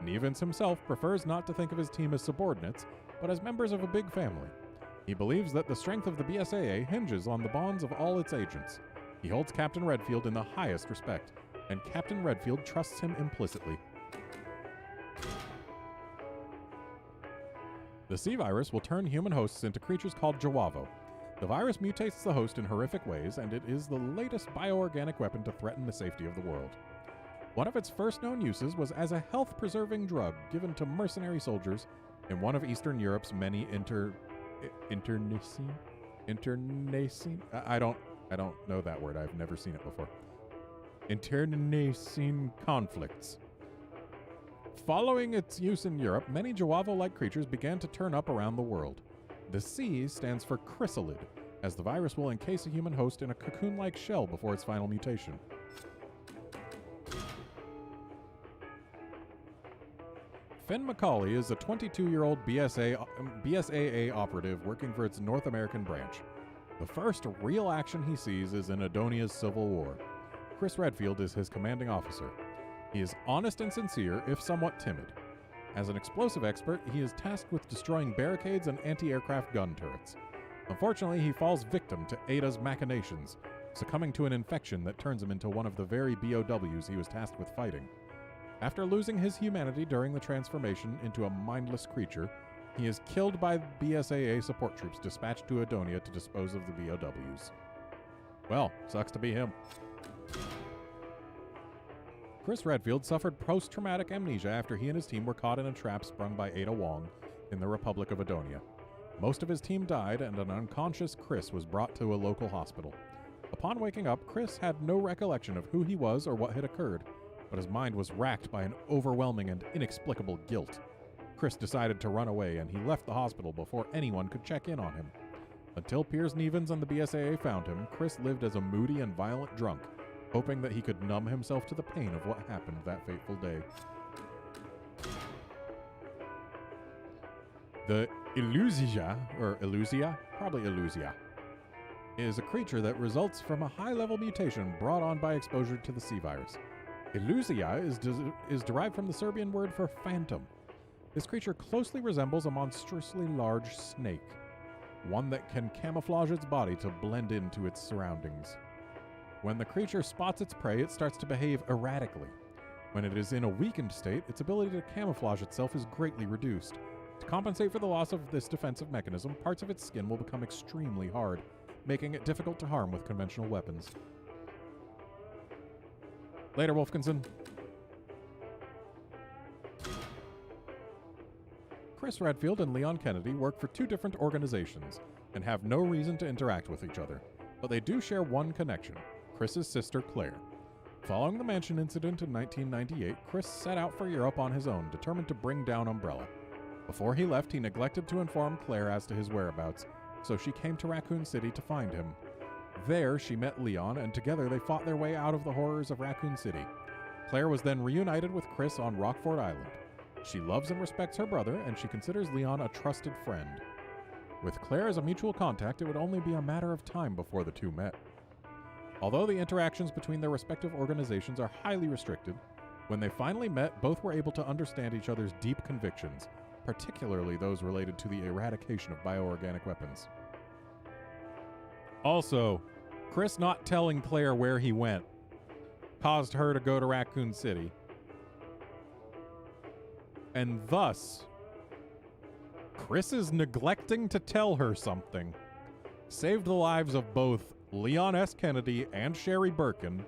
A: Nevins himself prefers not to think of his team as subordinates, but as members of a big family. He believes that the strength of the BSAA hinges on the bonds of all its agents. He holds Captain Redfield in the highest respect, and Captain Redfield trusts him implicitly. The C virus will turn human hosts into creatures called Joavo. The virus mutates the host in horrific ways, and it is the latest bioorganic weapon to threaten the safety of the world. One of its first known uses was as a health-preserving drug given to mercenary soldiers in one of Eastern Europe's many internecine? I don't know that word. I've never seen it before. Internecine conflicts. Following its use in Europe, many Joavo-like creatures began to turn up around the world. The C stands for chrysalid, as the virus will encase a human host in a cocoon-like shell before its final mutation. Finn McCauley is a 22-year-old BSAA operative working for its North American branch. The first real action he sees is in Adonia's Civil War. Chris Redfield is his commanding officer. He is honest and sincere, if somewhat timid. As an explosive expert, he is tasked with destroying barricades and anti-aircraft gun turrets. Unfortunately, he falls victim to Ada's machinations, succumbing to an infection that turns him into one of the very BOWs he was tasked with fighting. After losing his humanity during the transformation into a mindless creature, he is killed by BSAA support troops dispatched to Adonia to dispose of the BOWs. Well, sucks to be him. Chris Redfield suffered post-traumatic amnesia after he and his team were caught in a trap sprung by Ada Wong in the Republic of Adonia. Most of his team died, and an unconscious Chris was brought to a local hospital. Upon waking up, Chris had no recollection of who he was or what had occurred, but his mind was racked by an overwhelming and inexplicable guilt. Chris decided to run away, and he left the hospital before anyone could check in on him. Until Piers Nevins and the BSAA found him, Chris lived as a moody and violent drunk, hoping that he could numb himself to the pain of what happened that fateful day. The Illusia, is a creature that results from a high-level mutation brought on by exposure to the C virus. Illusia is derived from the Serbian word for phantom. This creature closely resembles a monstrously large snake. one that can camouflage its body to blend into its surroundings. When the creature spots its prey, it starts to behave erratically. When it is in a weakened state, its ability to camouflage itself is greatly reduced. To compensate for the loss of this defensive mechanism, parts of its skin will become extremely hard, making it difficult to harm with conventional weapons. Later, Wolfkinson. Chris Redfield and Leon Kennedy work for two different organizations and have no reason to interact with each other, but they do share one connection: Chris's sister Claire. Following the mansion incident in 1998, Chris set out for Europe on his own, determined to bring down Umbrella. Before he left, he neglected to inform Claire as to his whereabouts, so she came to Raccoon City to find him. There, she met Leon, and together they fought their way out of the horrors of Raccoon City. Claire was then reunited with Chris on Rockford Island. She loves and respects her brother, and she considers Leon a trusted friend. With Claire as a mutual contact, it would only be a matter of time before the two met. Although the interactions between their respective organizations are highly restricted, when they finally met, both were able to understand each other's deep convictions, particularly those related to the eradication of bioorganic weapons. Also, Chris not telling Claire where he went caused her to go to Raccoon City. And thus, Chris is neglecting to tell her something saved the lives of both Leon S. Kennedy and Sherry Birkin,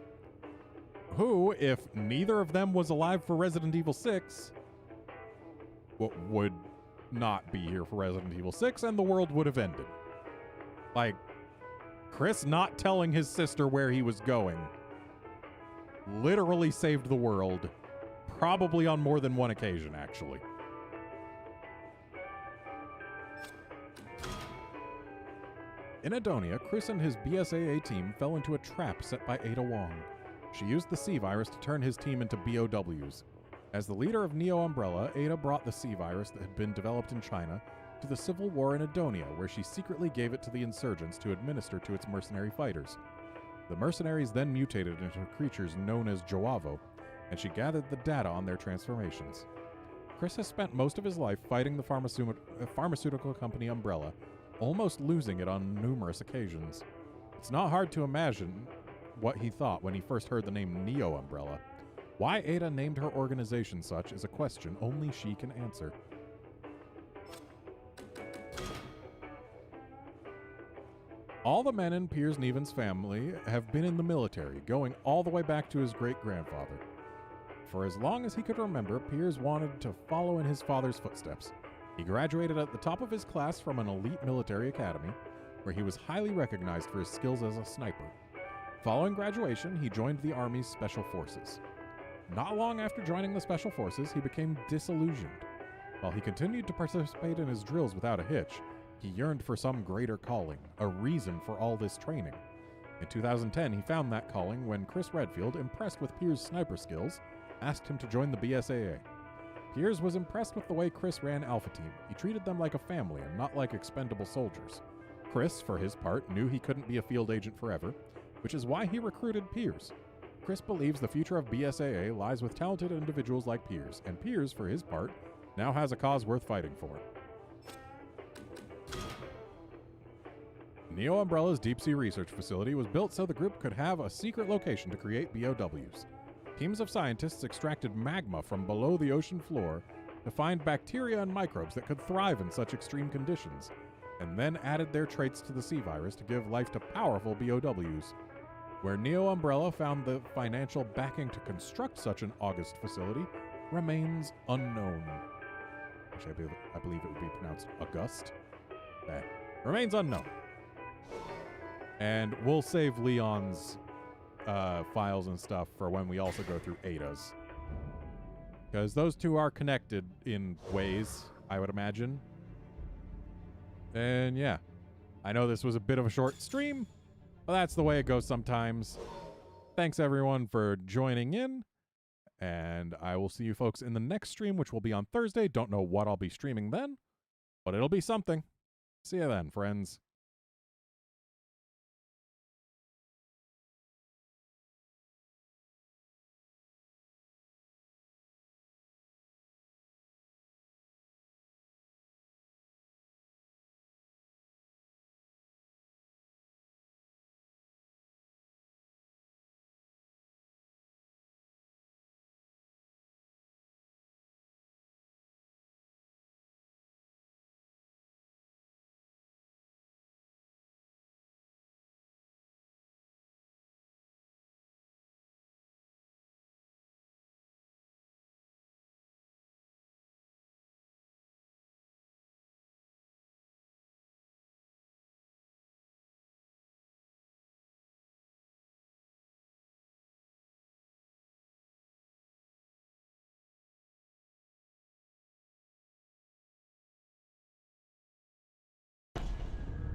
A: who, if neither of them was alive for Resident Evil 6, would not be here for Resident Evil 6, and the world would have ended. Like, Chris not telling his sister where he was going literally saved the world, probably on more than one occasion, actually. In Adonia, Chris and his BSAA team fell into a trap set by Ada Wong. She used the C-Virus to turn his team into BOWs. As the leader of Neo Umbrella, Ada brought the C-Virus that had been developed in China to the civil war in Adonia, where she secretly gave it to the insurgents to administer to its mercenary fighters. The mercenaries then mutated into creatures known as Joavo, and she gathered the data on their transformations. Chris has spent most of his life fighting the pharmaceutical company Umbrella, almost losing it on numerous occasions. It's not hard to imagine what he thought when he first heard the name Neo Umbrella. Why Ada named her organization such is a question only she can answer. All the men in Piers Neven's family have been in the military, going all the way back to his great-grandfather. For as long as he could remember, Piers wanted to follow in his father's footsteps. He graduated at the top of his class from an elite military academy, where he was highly recognized for his skills as a sniper. Following graduation, he joined the Army's Special Forces. Not long after joining the Special Forces, he became disillusioned. While he continued to participate in his drills without a hitch, he yearned for some greater calling, a reason for all this training. In 2010, he found that calling when Chris Redfield, impressed with Piers' sniper skills, asked him to join the BSAA. Piers was impressed with the way Chris ran Alpha Team. He treated them like a family and not like expendable soldiers. Chris, for his part, knew he couldn't be a field agent forever, which is why he recruited Piers. Chris believes the future of BSAA lies with talented individuals like Piers, and Piers, for his part, now has a cause worth fighting for. Neo Umbrella's deep-sea research facility was built so the group could have a secret location to create BOWs. Teams of scientists extracted magma from below the ocean floor to find bacteria and microbes that could thrive in such extreme conditions, and then added their traits to the C-Virus to give life to powerful BOWs. Where Neo Umbrella found the financial backing to construct such an august facility remains unknown. Actually, I believe it would be pronounced August. Remains unknown. And we'll save Leon's files and stuff for when we also go through Ada's. Because those two are connected in ways, I would imagine. And yeah, I know this was a bit of a short stream, but that's the way it goes sometimes. Thanks everyone for joining in, and I will see you folks in the next stream, which will be on Thursday. Don't know what I'll be streaming then, but it'll be something. See you then, friends.